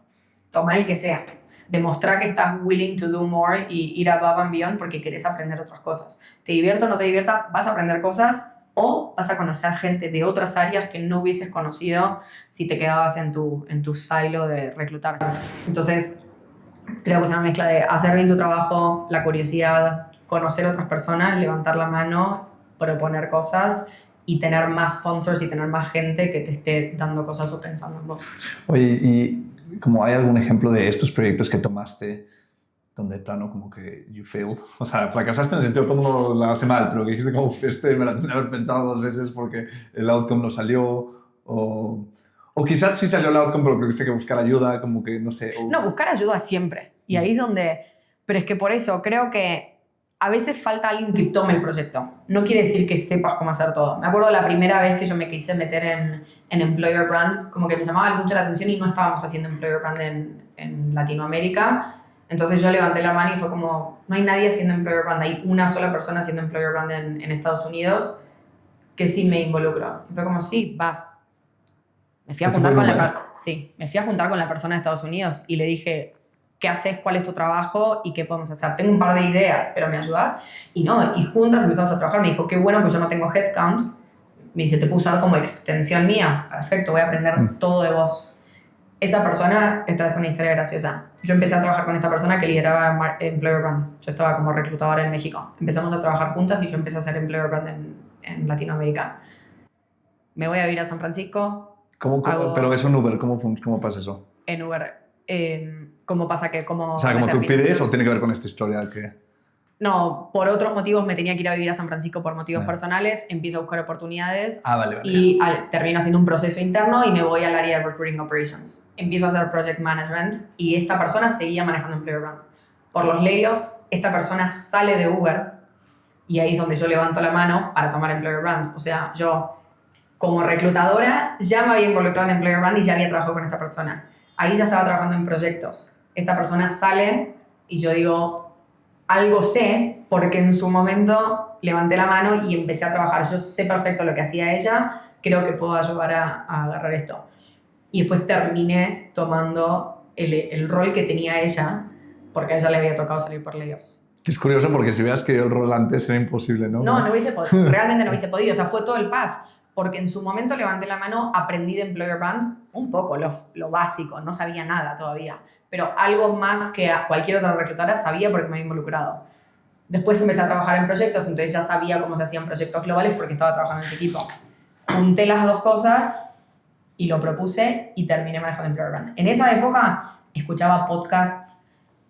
Toma el que sea. Demostrar que estás willing to do more y ir above and beyond porque querés aprender otras cosas. Te divierta o no te divierta, vas a aprender cosas o vas a conocer gente de otras áreas que no hubieses conocido si te quedabas en tu silo de reclutar. Entonces, creo que es una mezcla de hacer bien tu trabajo, la curiosidad, conocer a otras personas, levantar la mano, proponer cosas y tener más sponsors y tener más gente que te esté dando cosas o pensando en vos. Oye, ¿y como hay algún ejemplo de estos proyectos que tomaste donde de plano como que you failed. O sea, fracasaste en el sentido todo el mundo la hace mal, pero que dijiste como, me la tenía que haber pensado 2 veces porque el outcome no salió, o quizás sí salió el outcome, pero tuviste que buscar ayuda, como que, no sé. No, buscar ayuda siempre. Y ahí es donde... Pero es que por eso creo que a veces falta alguien que tome el proyecto. No quiere decir que sepas cómo hacer todo. Me acuerdo la primera vez que yo me quise meter en Employer Brand, como que me llamaba mucho la atención y no estábamos haciendo Employer Brand en Latinoamérica. Entonces yo levanté la mano y fue como, no hay nadie haciendo Employer Brand, hay una sola persona haciendo Employer Brand en Estados Unidos que sí me involucró. Y fue como, sí, vas. Me fui a juntar con la persona de Estados Unidos y le dije, ¿qué haces? ¿Cuál es tu trabajo? ¿Y qué podemos hacer? Tengo un par de ideas, pero ¿me ayudas? Y juntas empezamos a trabajar. Me dijo, qué bueno, pues yo no tengo headcount. Me dice, te puse como extensión mía. Perfecto, voy a aprender todo de vos. Esa persona, esta es una historia graciosa. Yo empecé a trabajar con esta persona que lideraba Employer Brand. Yo estaba como reclutadora en México. Empezamos a trabajar juntas y yo empecé a hacer Employer Brand en Latinoamérica. Me voy a vivir a San Francisco. Pero es un Uber, ¿cómo pasa eso? En Uber. ¿Cómo pasa que? O sea, ¿cómo tú pides o tiene que ver con esta historia? No, por otros motivos me tenía que ir a vivir a San Francisco por motivos personales, empiezo a buscar oportunidades vale. Y termino haciendo un proceso interno y me voy al área de Recruiting Operations. Empiezo a hacer Project Management y esta persona seguía manejando Employer Brand. Por los layoffs, esta persona sale de Uber y ahí es donde yo levanto la mano para tomar Employer Brand. O sea, yo como reclutadora ya me había involucrado en Employer Brand y ya había trabajado con esta persona. Ahí ya estaba trabajando en proyectos. Esta persona sale y yo digo... Algo sé, porque en su momento levanté la mano y empecé a trabajar. Yo sé perfecto lo que hacía ella, creo que puedo ayudar a agarrar esto. Y después terminé tomando el rol que tenía ella, porque a ella le había tocado salir por layoffs. Es curioso porque si veas que el rol antes era imposible, ¿no? No hubiese podido, realmente no hubiese podido. O sea, fue todo el path. Porque en su momento levanté la mano, aprendí de Employer Brand un poco lo básico, no sabía nada todavía, pero algo más que a cualquier otra reclutadora sabía porque me había involucrado. Después empecé a trabajar en proyectos, entonces ya sabía cómo se hacían proyectos globales porque estaba trabajando en ese equipo. Junté las dos cosas y lo propuse y terminé manejando Employer Brand. En esa época escuchaba podcasts,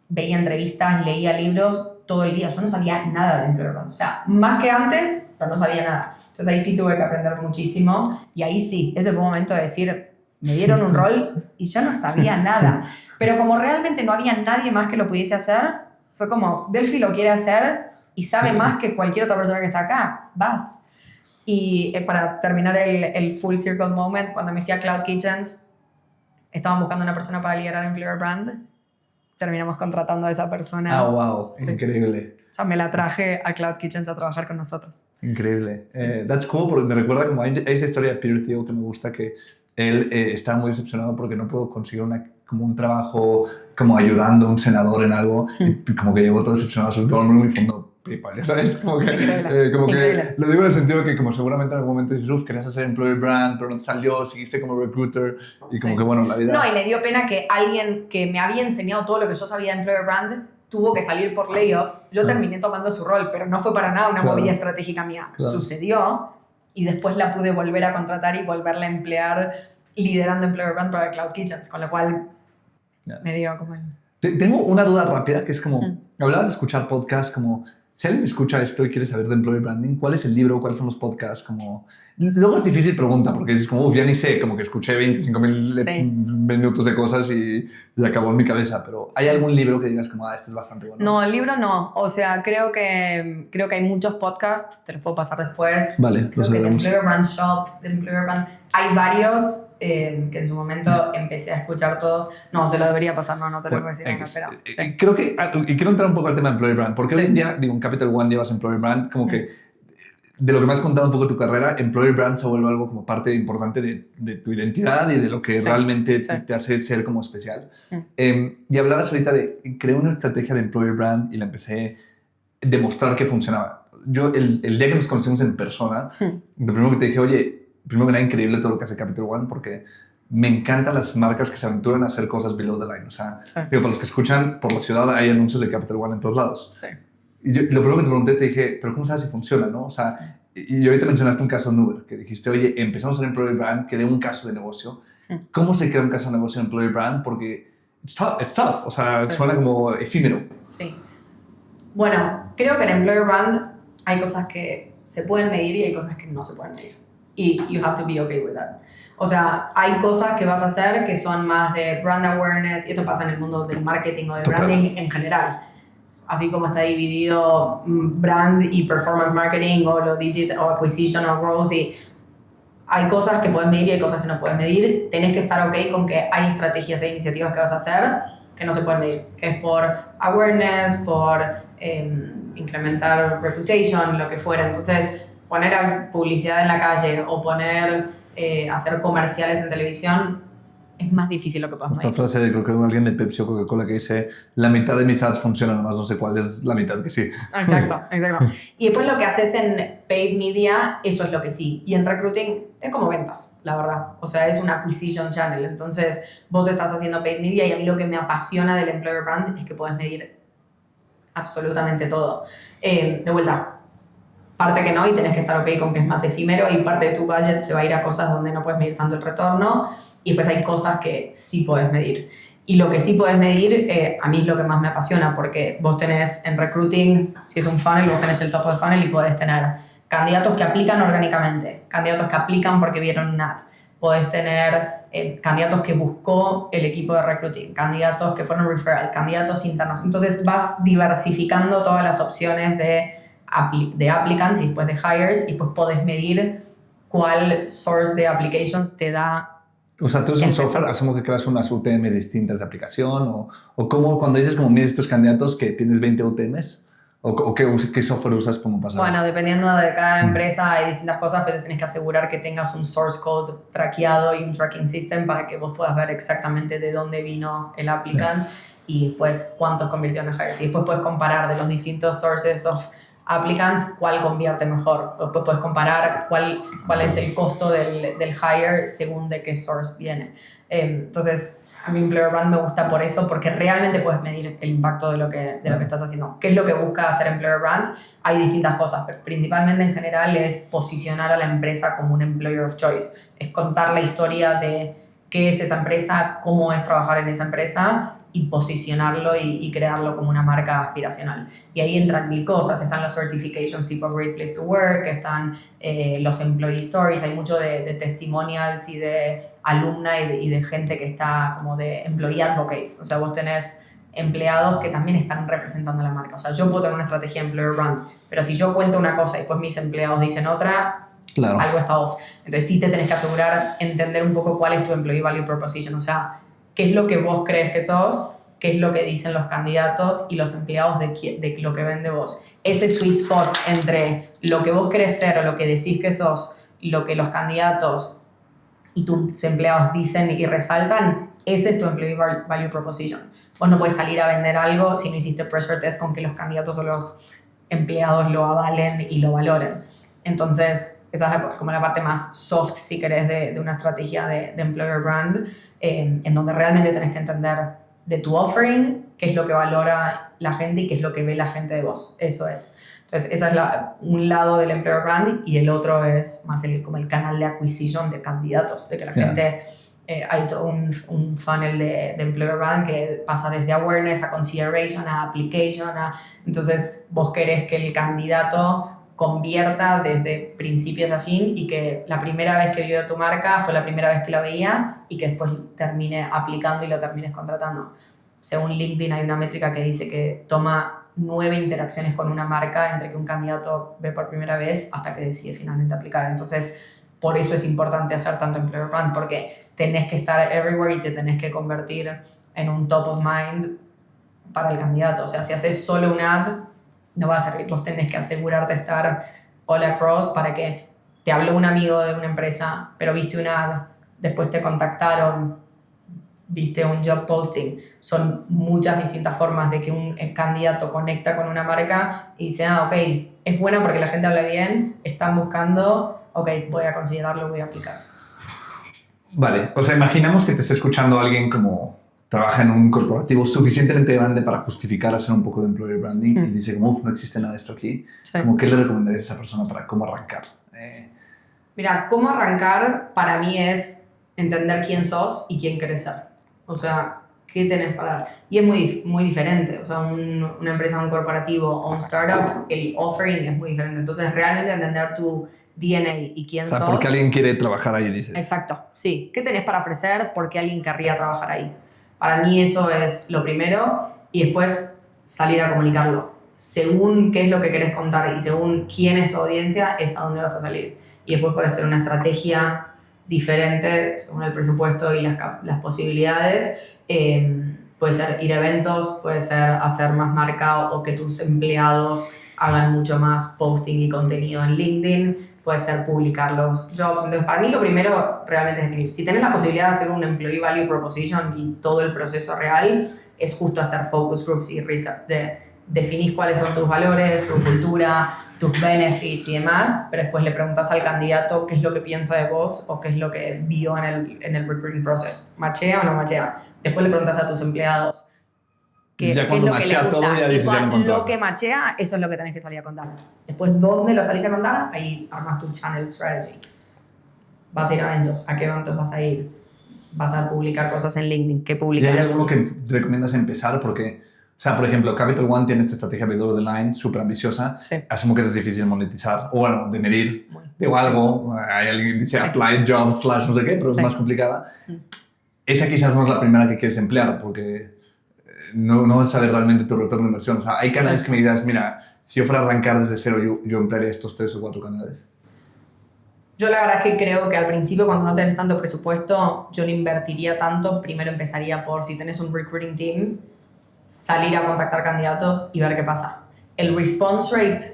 veía entrevistas, leía libros todo el día. Yo no sabía nada de Employer Brand. O sea, más que antes, pero no sabía nada. Entonces ahí sí tuve que aprender muchísimo y ahí sí, ese fue un momento de decir, me dieron un rol y yo no sabía nada. Pero como realmente no había nadie más que lo pudiese hacer, fue como, Delphi lo quiere hacer y sabe más que cualquier otra persona que está acá, vas. Y para terminar el full circle moment, cuando me fui a Cloud Kitchens, estaban buscando una persona para liderar Employer Brand. Terminamos contratando a esa persona. Wow, increíble. O sea, me la traje a Cloud Kitchens a trabajar con nosotros. Increíble. That's cool, porque me recuerda como hay esa historia de Peter Thiel que me gusta, que él estaba muy decepcionado porque no pudo conseguir como un trabajo como ayudando a un senador en algo y como que llegó todo decepcionado a su dormir y fundó PayPal, ya sabes, como que, que lo digo en el sentido de que como seguramente en algún momento dices, querías hacer Employer Brand, pero no te salió, seguiste como recruiter y como que bueno, la vida... No, y me dio pena que alguien que me había enseñado todo lo que yo sabía de Employer Brand tuvo que salir por layoffs. Yo terminé tomando su rol, pero no fue para nada una movida estratégica mía. Sucedió y después la pude volver a contratar y volverla a emplear liderando Employer Brand para Cloud Kitchens, con lo cual me dio como... Tengo una duda rápida que es como, hablabas de escuchar podcasts, como si alguien escucha esto y quiere saber de Employer Branding, ¿cuál es el libro? ¿Cuáles son los podcasts? Como, luego es difícil pregunta porque dices como, ya ni sé, como que escuché 25.000 minutos de cosas y acabó en mi cabeza, pero ¿hay algún libro que digas como, este es bastante bueno? No, el libro no, o sea, creo que hay muchos podcasts, te los puedo pasar después. Vale, creo que de Employer Brand Shop, de Employer Brand, hay varios que en su momento empecé a escuchar todos. No, te lo debería pasar, no te lo voy a decir acá, pero... Sí. Creo que, y quiero entrar un poco al tema de Employer Brand, porque hoy en día, digo, en Capital One llevas Employer Brand, como que de lo que me has contado un poco de tu carrera, Employer Brand se vuelve algo como parte importante de tu identidad y de lo que realmente te hace ser como especial. Y hablabas ahorita de, creé una estrategia de Employer Brand y la empecé a demostrar que funcionaba. Yo, el día que nos conocimos en persona, lo primero que te dije, oye, primero que nada, increíble todo lo que hace Capital One porque me encantan las marcas que se aventuran a hacer cosas below the line. O sea, digo, para los que escuchan, por la ciudad hay anuncios de Capital One en todos lados. Sí. Y yo, lo primero que te pregunté, te dije, ¿pero cómo sabes si funciona, no? O sea, y ahorita mencionaste un caso en Uber, que dijiste, oye, empezamos a hacer Employer Brand, creé un caso de negocio. ¿Cómo se crea un caso de negocio en Employer Brand? Porque it's tough. O sea, Sí. suena como efímero. Sí. Bueno, creo que en Employer Brand hay cosas que se pueden medir y hay cosas que no se pueden medir. Y you have to be okay with that. O sea, hay cosas que vas a hacer que son más de brand awareness, y esto pasa en el mundo del marketing o del Total. branding en general. Así como está dividido brand y performance marketing o lo digital o acquisition o growth, y hay cosas que puedes medir y hay cosas que no puedes medir. Tenés que estar ok con que hay estrategias e iniciativas que vas a hacer que no se pueden medir, que es por awareness, por incrementar reputation, lo que fuera. Entonces, poner publicidad en la calle o hacer comerciales en televisión es más difícil lo que puedas Esta medir. frase de creo que alguien de Pepsi o Coca-Cola que dice la mitad de mis ads funcionan, además no sé cuál es la mitad que sí. Exacto. Y después lo que haces en paid media, eso es lo que sí. Y en recruiting es como ventas, la verdad. O sea, es un acquisition channel. Entonces, vos estás haciendo paid media y a mí lo que me apasiona del employer brand es que puedes medir absolutamente todo. De vuelta, parte que no y tenés que estar ok con que es más efímero, y parte de tu budget se va a ir a cosas donde no puedes medir tanto el retorno, y después hay cosas que sí puedes medir. Y lo que sí puedes medir, a mí es lo que más me apasiona, porque vos tenés en recruiting, si es un funnel, vos tenés el top of funnel y podés tener candidatos que aplican orgánicamente, candidatos que aplican porque vieron un ad, podés tener candidatos que buscó el equipo de recruiting, candidatos que fueron referrals, candidatos internos. Entonces vas diversificando todas las opciones de applicants y después de hires, y pues podés medir cuál source de applications te da. O sea, tú es un software, asumo que creas unas UTMs distintas de aplicación, o cómo, cuando dices como mides estos candidatos que tienes 20 UTMs, o qué software usas como para saber. Bueno, dependiendo de cada empresa hay distintas cosas, pero tenés que asegurar que tengas un source code traqueado y un tracking system para que vos puedas ver exactamente de dónde vino el applicant y pues cuántos convirtió en hires. Y después puedes comparar de los distintos sources of applicants cuál convierte mejor. Después puedes comparar cuál es el costo del hire según de qué source viene. Entonces, a mí Employer Brand me gusta por eso, porque realmente puedes medir el impacto de lo que estás haciendo. ¿Qué es lo que busca hacer Employer Brand? Hay distintas cosas, pero principalmente en general es posicionar a la empresa como un employer of choice. Es contar la historia de qué es esa empresa, cómo es trabajar en esa empresa, y posicionarlo y crearlo como una marca aspiracional. Y ahí entran mil cosas. Están los certifications tipo Great Place to Work, están los employee stories, hay mucho de testimonials y de alumna y de gente que está como de employee advocates. O sea, vos tenés empleados que también están representando la marca. O sea, yo puedo tener una estrategia de employer brand, pero si yo cuento una cosa y después mis empleados dicen otra, claro, algo está off. Entonces sí te tenés que asegurar entender un poco cuál es tu employee value proposition. O sea, qué es lo que vos crees que sos, qué es lo que dicen los candidatos y los empleados de lo que vende vos. Ese sweet spot entre lo que vos querés ser o lo que decís que sos, lo que los candidatos y tus empleados dicen y resaltan, ese es tu employee value proposition. Vos no puedes salir a vender algo si no hiciste pressure test con que los candidatos o los empleados lo avalen y lo valoren. Entonces, esa es como la parte más soft, si querés, de una estrategia de employer brand, en donde realmente tenés que entender de tu offering, qué es lo que valora la gente y qué es lo que ve la gente de vos. Eso es. Entonces, esa es un lado del employer brand, y el otro es más como el canal de acquisition de candidatos, de que la gente... hay todo un funnel de employer brand que pasa desde awareness a consideration, a application, entonces vos querés que el candidato convierta desde principios a fin, y que la primera vez que vio tu marca fue la primera vez que la veía, y que después termine aplicando y lo termines contratando. Según LinkedIn hay una métrica que dice que toma 9 interacciones con una marca entre que un candidato ve por primera vez hasta que decide finalmente aplicar. Entonces, por eso es importante hacer tanto employer brand, porque tenés que estar everywhere y te tenés que convertir en un top of mind para el candidato. O sea, si haces solo un ad, no va a servir. Vos tenés que asegurarte de estar all across, para que te habló un amigo de una empresa, pero viste un ad, después te contactaron, viste un job posting. Son muchas distintas formas de que un candidato conecta con una marca y dice, ok, es buena porque la gente habla bien, están buscando, ok, voy a considerarlo, voy a aplicar. Vale, o sea, imaginamos que te está escuchando alguien como trabaja en un corporativo suficientemente grande para justificar hacer un poco de employer branding y dice como, no existe nada de esto aquí. Sí. Como, ¿qué le recomendarías a esa persona para cómo arrancar? Mira, cómo arrancar para mí es entender quién sos y quién querés ser. O sea, ¿Qué tenés para dar? Y es muy diferente. O sea, una empresa, un corporativo o un startup, el offering es muy diferente. Entonces, realmente entender tu DNA y quién sos. ¿Por qué alguien quiere trabajar ahí, dices? Exacto, sí. ¿Qué tenés para ofrecer? ¿Por qué alguien querría trabajar ahí? Para mí eso es lo primero y después salir a comunicarlo. Según qué es lo que querés contar y según quién es tu audiencia, es a dónde vas a salir. Y después puedes tener una estrategia diferente según el presupuesto y las posibilidades. Puede ser ir a eventos, puede ser hacer más marca o que tus empleados hagan mucho más posting y contenido en LinkedIn, puede ser publicar los jobs. Entonces, para mí lo primero realmente es definir. Si tenés la posibilidad de hacer un Employee Value Proposition y todo el proceso real, es justo hacer focus groups y research. Definís cuáles son tus valores, tu cultura, tus benefits y demás, pero después le preguntas al candidato qué es lo que piensa de vos o qué es lo que vio en el recruiting process. ¿Machea o no machea? Después le preguntas a tus empleados ya cuando machea todo, ya dices, ya lo lo que machea, eso es lo que tenés que salir a contar. Después, ¿dónde lo salís a contar? Ahí armas tu channel strategy. Vas a ir a eventos. ¿A qué eventos vas a ir? Vas a publicar cosas en LinkedIn. ¿Qué publicas? ¿Y hay alguno que recomiendas empezar? Porque, o sea, por ejemplo, Capital One tiene esta estrategia below the line súper ambiciosa. Sí. Asumo que es difícil de monetizar, o bueno, de medir. Digo algo, hay alguien que dice applied jobs / no sé qué, pero es más complicada. Esa quizás no es la primera que quieres emplear, porque no vas a saber realmente tu retorno de inversión. O sea, hay canales que me dirás, mira, si yo fuera a arrancar desde cero, yo emplearía estos 3 o 4 canales. Yo la verdad es que creo que al principio, cuando no tenés tanto presupuesto, yo no invertiría tanto. Primero empezaría por, si tenés un recruiting team, salir a contactar candidatos y ver qué pasa. El response rate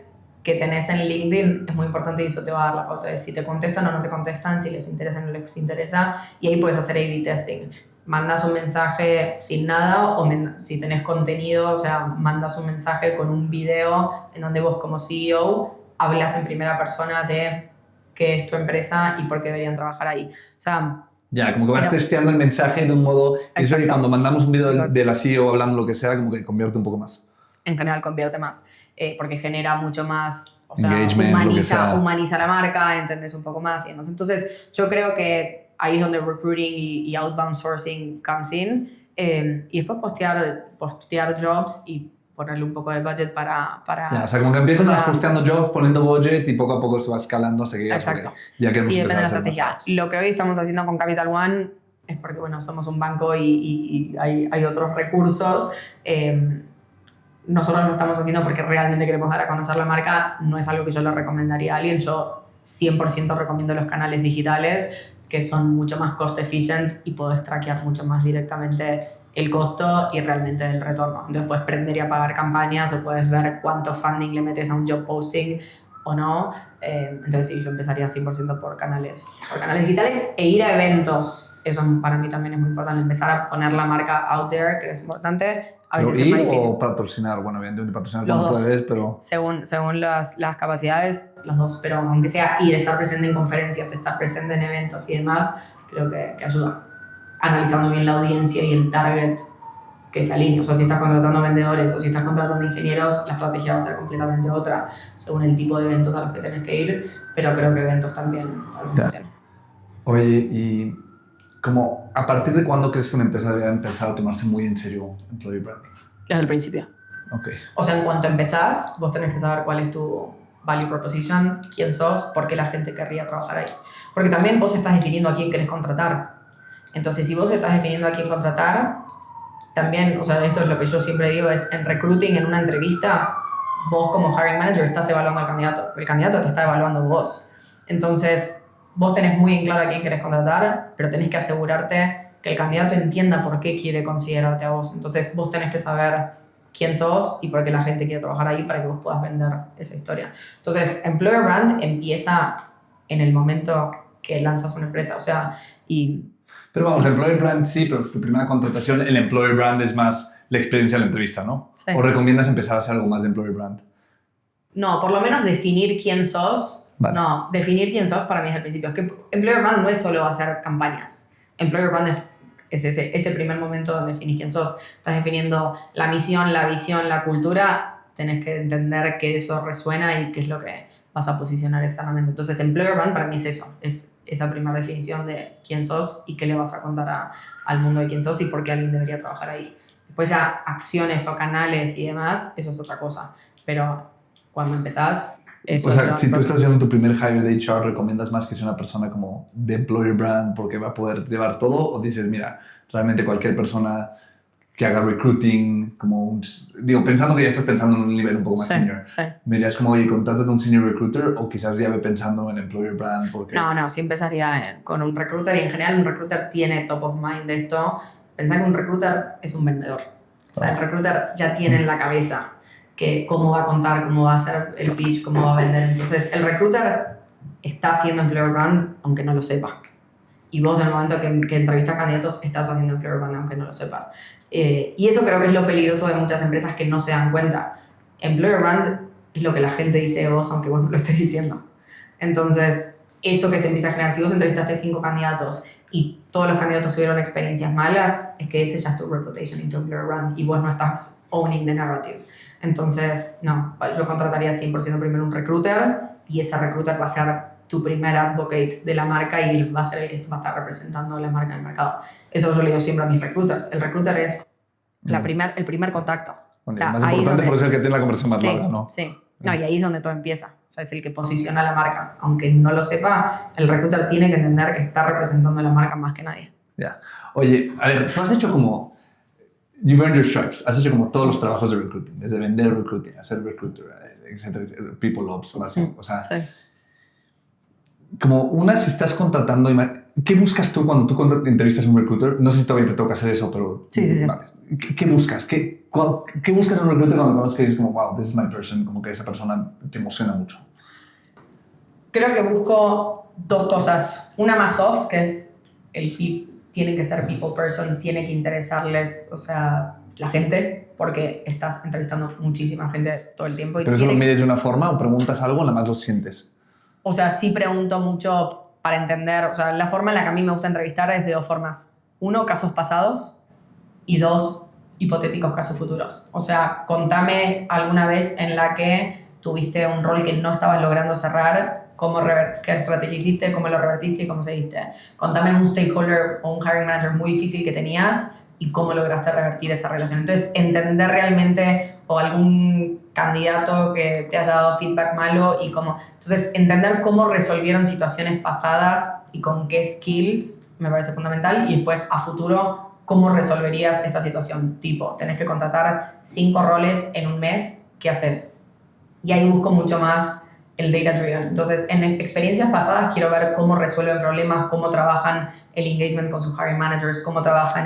que tenés en LinkedIn es muy importante y eso te va a dar la pauta de si te contestan o no te contestan, si les interesa o no les interesa, y ahí puedes hacer A/B testing. Mandas un mensaje sin nada o si tenés contenido, o sea, mandas un mensaje con un video en donde vos como CEO hablas en primera persona de qué es tu empresa y por qué deberían trabajar ahí. O sea, ya, como que vas testeando el mensaje de un modo... Eso que cuando mandamos un video de la CEO hablando lo que sea, como que convierte un poco más. En general convierte más, porque genera mucho más, o sea, engagement, humaniza la marca, entendés un poco más y demás. Entonces, yo creo que ahí es donde recruiting y outbound sourcing comes in. Y después postear jobs y ponerle un poco de budget para ya, o sea, como que empiezas posteando jobs, poniendo budget y poco a poco se va escalando hasta que ya queremos empezar a hacer más. Lo que hoy estamos haciendo con Capital One es porque, bueno, somos un banco y hay otros recursos. Nosotros lo estamos haciendo porque realmente queremos dar a conocer la marca. No es algo que yo le recomendaría a alguien. Yo 100% recomiendo los canales digitales, que son mucho más cost efficient y podés traquear mucho más directamente el costo y realmente el retorno. Entonces puedes prender y apagar campañas o puedes ver cuánto funding le metes a un job posting o no. Entonces sí, yo empezaría 100% por canales digitales e ir a eventos. Eso para mí también es muy importante. Empezar a poner la marca out there, que es importante. A veces es más difícil. ¿O patrocinar? Bueno, evidentemente patrocinar los cuando dos. puedes, pero... Según las capacidades, los dos. Pero aunque sea ir, estar presente en conferencias, estar presente en eventos y demás, creo que ayuda. Analizando bien la audiencia y el target que se alinea. O sea, si estás contratando vendedores o si estás contratando ingenieros, la estrategia va a ser completamente otra según el tipo de eventos a los que tenés que ir, pero creo que eventos también funcionan. Oye, y como, ¿a partir de cuándo crees que una empresa debe empezar a tomarse muy en serio employee branding? Desde el principio. Okay. O sea, en cuanto empezás, vos tenés que saber cuál es tu value proposition, quién sos, por qué la gente querría trabajar ahí. Porque también vos estás definiendo a quién querés contratar. Entonces, si vos estás definiendo a quién contratar, también, o sea, esto es lo que yo siempre digo, es en recruiting, en una entrevista, vos como hiring manager estás evaluando al candidato. El candidato te está evaluando vos. Entonces, vos tenés muy en claro a quién querés contratar, pero tenés que asegurarte que el candidato entienda por qué quiere considerarte a vos. Entonces, vos tenés que saber quién sos y por qué la gente quiere trabajar ahí para que vos puedas vender esa historia. Entonces, Employer Brand empieza en el momento que lanzas una empresa, o sea, Pero vamos, el Employer Brand sí, pero tu primera contratación, el Employer Brand es más la experiencia de la entrevista, ¿no? Sí. ¿O recomiendas empezar a hacer algo más de Employer Brand? No, por lo menos definir quién sos. Vale. No, definir quién sos para mí es el principio. Es que Employer Brand no es solo hacer campañas. Employer Brand es ese primer momento donde definís quién sos. Estás definiendo la misión, la visión, la cultura. Tenés que entender que eso resuena y qué es lo que vas a posicionar externamente. Entonces, employer brand para mí es eso, es esa primera definición de quién sos y qué le vas a contar al mundo de quién sos y por qué alguien debería trabajar ahí. Después ya acciones o canales y demás, eso es otra cosa. Pero cuando empezás... Eso o sea, si tú estás haciendo tu primer hire de HR, ¿recomiendas más que sea una persona como de employer brand porque va a poder llevar todo? ¿O dices, mira, realmente cualquier persona que haga recruiting, pensando que ya estás pensando en un nivel un poco más senior, me dirías como, oye, contrátate a un senior recruiter, o quizás ya ve pensando en employer brand? Porque... No, sí empezaría con un recruiter, y en general un recruiter tiene top of mind de esto. Pensá que un recruiter es un vendedor. O sea, el recruiter ya tiene en la cabeza que cómo va a contar, cómo va a hacer el pitch, cómo va a vender. Entonces, el recruiter está haciendo employer brand aunque no lo sepa. Y vos en el momento que entrevistas candidatos estás haciendo employer brand aunque no lo sepas. Y eso creo que es lo peligroso de muchas empresas que no se dan cuenta. Employer brand es lo que la gente dice de vos aunque vos no lo estés diciendo. Entonces, eso que se empieza a generar, si vos entrevistaste 5 candidatos y todos los candidatos tuvieron experiencias malas, es que ese ya es tu reputation y tu employer brand y vos no estás owning the narrative. Entonces, no, yo contrataría 100% primero un recruiter y ese recruiter va a ser tu primer advocate de la marca y va a ser el que va a estar representando la marca en el mercado. Eso yo le digo siempre a mis recruiters. El recruiter es el primer contacto. Bueno, o sea, más importante por eso es el que tiene la conversación más larga, ¿no? Sí. No, y ahí es donde todo empieza. O sea, es el que posiciona la marca. Aunque no lo sepa, el recruiter tiene que entender que está representando la marca más que nadie. Ya. Oye, a ver, tú has hecho como... You've earned your stripes. Has hecho como todos los trabajos de recruiting. Desde vender recruiting, hacer recruiter, etcétera, people ops, o sea... Sí. Como si estás contratando... ¿Qué buscas tú cuando tú entrevistas a un recruiter? No sé si todavía te toca hacer eso, pero... Sí. Vale. ¿Qué buscas? ¿Qué buscas en un recruiter cuando conoces que dices como, wow, this is my person? Como que esa persona te emociona mucho. Creo que busco 2 cosas. Una más soft, que es tiene que ser people person, tiene que interesarles, o sea, la gente, porque estás entrevistando muchísima gente todo el tiempo. ¿Pero eso lo mides de una forma o preguntas algo o nada más lo sientes? O sea, sí pregunto mucho para entender, o sea, la forma en la que a mí me gusta entrevistar es de 2 formas. 1, casos pasados, y 2, hipotéticos casos futuros. O sea, contame alguna vez en la que tuviste un rol que no estabas logrando cerrar, qué estrategia hiciste, cómo lo revertiste y cómo seguiste. Contame un stakeholder o un hiring manager muy difícil que tenías y cómo lograste revertir esa relación. Entonces, entender realmente, o algún candidato que te haya dado feedback malo y cómo... Entonces, entender cómo resolvieron situaciones pasadas y con qué skills me parece fundamental. Y después, a futuro, cómo resolverías esta situación. Tipo, tenés que contratar 5 roles en un mes, ¿qué haces? Y ahí busco mucho más el data driven. Entonces, en experiencias pasadas quiero ver cómo resuelven problemas, cómo trabajan el engagement con sus hiring managers, cómo trabajan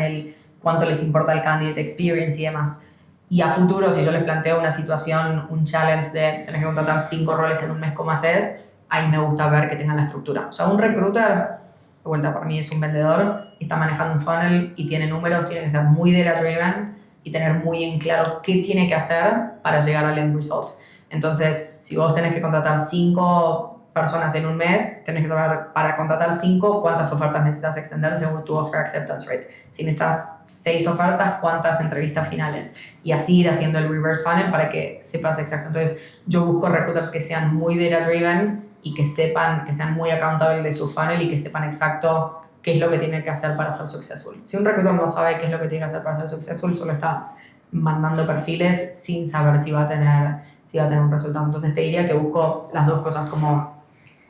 cuánto les importa el candidate experience y demás. Y a futuro, si yo les planteo una situación, un challenge de tener que contratar 5 roles en un mes, ¿cómo haces? Ahí me gusta ver que tengan la estructura. O sea, un recruiter, de vuelta, para mí es un vendedor, está manejando un funnel y tiene números, tiene que ser muy data driven y tener muy en claro qué tiene que hacer para llegar al end result. Entonces, si vos tenés que contratar 5 personas en un mes, tenés que saber, para contratar 5, cuántas ofertas necesitas extender según tu offer acceptance rate. Si necesitas 6 ofertas, cuántas entrevistas finales. Y así ir haciendo el reverse funnel para que sepas exacto. Entonces, yo busco recruiters que sean muy data driven y que sean muy accountable de su funnel y que sepan exacto qué es lo que tienen que hacer para ser successful. Si un recruiter no sabe qué es lo que tiene que hacer para ser successful, solo está mandando perfiles sin saber si va a tener un resultado. Entonces, te diría que busco las 2 cosas, como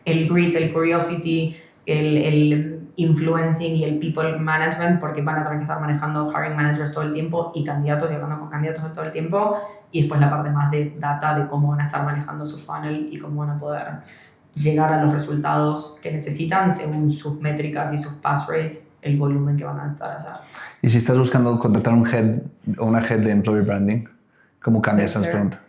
el grit, el curiosity, el influencing y el people management, porque van a tener que estar manejando hiring managers todo el tiempo y candidatos, y hablando con candidatos todo el tiempo, y después la parte más de data, de cómo van a estar manejando su funnel y cómo van a poder llegar a los resultados que necesitan según sus métricas y sus pass rates, el volumen que van a estar haciendo. Y si estás buscando contratar un head o una head de employer branding, ¿cómo cambias esas preguntas?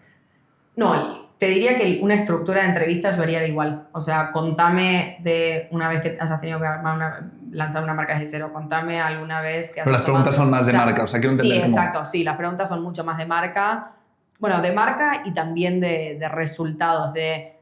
No, te diría que una estructura de entrevistas yo haría igual. O sea, contame de una vez que hayas tenido que lanzar una marca desde cero, contame alguna vez que hayas... Pero las preguntas son más de marca, o sea, quiero entender cómo... Sí, exacto, sí, las preguntas son mucho más de marca. Bueno, de marca y también de resultados, de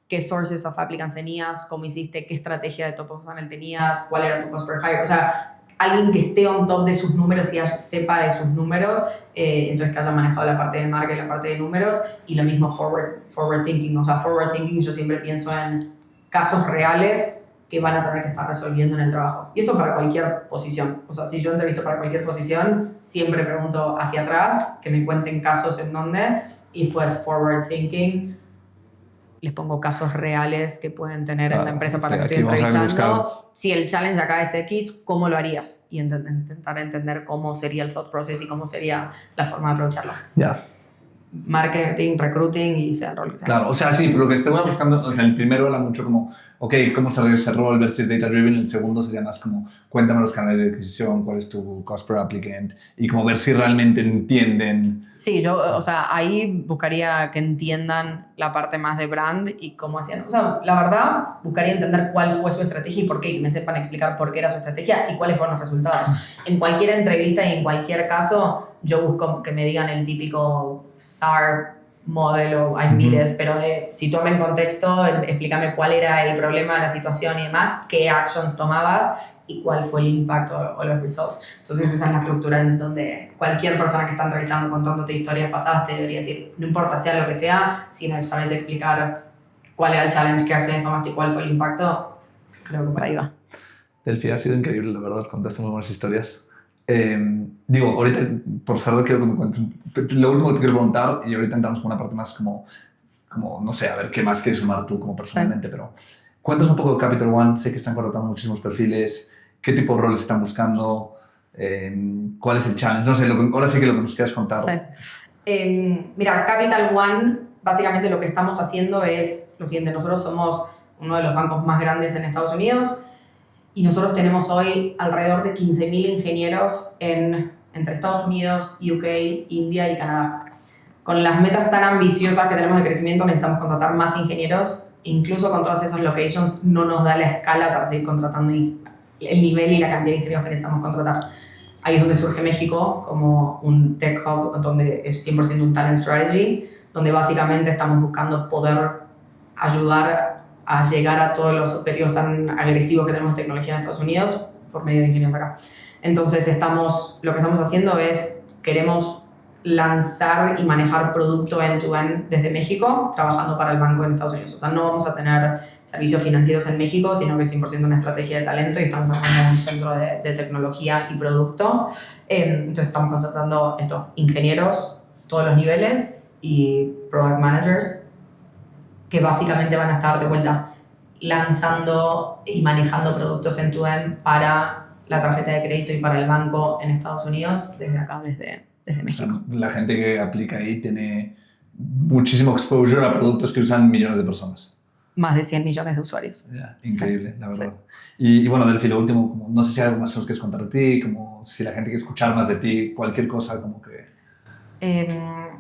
qué sources of applicants tenías, cómo hiciste, qué estrategia de top of funnel tenías, cuál era tu cost per hire. O sea, alguien que esté on top de sus números y sepa de sus números entonces que haya manejado la parte de marca y la parte de números, y lo mismo forward thinking. O sea, forward thinking yo siempre pienso en casos reales que van a tener que estar resolviendo en el trabajo. Y esto para cualquier posición. O sea, si yo entrevisto para cualquier posición, siempre pregunto hacia atrás, que me cuenten casos en dónde, y pues forward thinking, les pongo casos reales que pueden tener en la empresa para que estoy entrevistando. Si el challenge acá es X, ¿cómo lo harías? Y intentar entender cómo sería el thought process y cómo sería la forma de aprovecharlo. Ya. Marketing, recruiting y sea el rol que sea. Claro, o sea, sí, pero lo que estoy buscando, o sea, el primero era mucho como, ok, ¿cómo se ese rol versus data driven? El segundo sería más como, cuéntame los canales de adquisición, cuál es tu cost per applicant, y como ver si realmente entienden. Sí, yo, o sea, ahí buscaría que entiendan la parte más de brand y cómo hacían. O sea, la verdad, buscaría entender cuál fue su estrategia y por qué, y que me sepan explicar por qué era su estrategia y cuáles fueron los resultados. En cualquier entrevista y en cualquier caso, yo busco que me digan el típico SAR modelo, hay miles, pero sitúame en contexto, explícame cuál era el problema, la situación y demás, qué actions tomabas y cuál fue el impacto o los results. Entonces esa es la estructura en donde cualquier persona que está entrevistando contándote historias pasadas te debería decir, no importa sea lo que sea, si no sabes explicar cuál era el challenge, qué acciones tomaste y cuál fue el impacto, creo que por ahí va. Delphi, ha sido increíble, la verdad, contaste muy buenas historias. Digo, ahorita, por cerrar, quiero que me cuentes lo último que te quiero preguntar, y ahorita entramos con una parte más como no sé, a ver qué más quieres sumar tú como personalmente, pero cuéntanos un poco de Capital One. Sé que están contratando muchísimos perfiles, qué tipo de roles están buscando, cuál es el challenge, no sé, ahora sí que lo que nos quieras contar. Sí. Mira, Capital One, básicamente lo que estamos haciendo es lo siguiente. Nosotros somos uno de los bancos más grandes en Estados Unidos y nosotros tenemos hoy alrededor de 15.000 ingenieros entre Estados Unidos, UK, India y Canadá. Con las metas tan ambiciosas que tenemos de crecimiento necesitamos contratar más ingenieros. Incluso con todas esas locations no nos da la escala para seguir contratando el nivel y la cantidad de ingenieros que necesitamos contratar. Ahí es donde surge México como un tech hub donde es 100% un talent strategy, donde básicamente estamos buscando poder ayudar a llegar a todos los objetivos tan agresivos que tenemos de tecnología en Estados Unidos por medio de ingenieros acá. Entonces lo que estamos haciendo es, queremos lanzar y manejar producto end-to-end desde México, trabajando para el banco en Estados Unidos. O sea, no vamos a tener servicios financieros en México, sino que es 100% una estrategia de talento y estamos armando un centro de tecnología y producto. Entonces estamos contratando ingenieros, todos los niveles, y product managers, que básicamente van a estar de vuelta lanzando y manejando productos end-to-end para la tarjeta de crédito y para el banco en Estados Unidos, desde acá, desde México. O sea, la gente que aplica ahí tiene muchísimo exposure a productos que usan millones de personas. Más de 100 millones de usuarios. Yeah, increíble, sí, la verdad. Sí. Y bueno, Delphi, lo último, como, no sé si hay algo más que nos quieres contar de ti, como si la gente quiere escuchar más de ti, cualquier cosa, como que...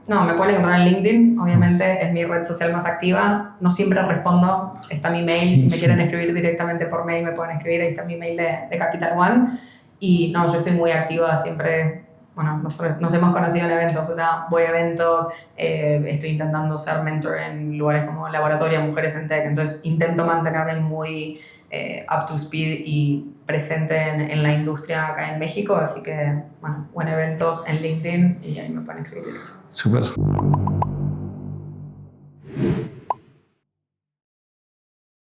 No, me pueden encontrar en LinkedIn, obviamente es mi red social más activa. No siempre respondo, está mi mail, si me quieren escribir directamente por mail me pueden escribir, ahí está mi mail de Capital One. Y no, yo estoy muy activa siempre. Bueno, nosotros nos hemos conocido en eventos, o sea, voy a eventos, estoy intentando ser mentor en lugares como Laboratorio Mujeres en Tech, entonces intento mantenerme muy up to speed y presente en la industria acá en México, así que, bueno, eventos en LinkedIn y ahí me pueden escribir. Súper.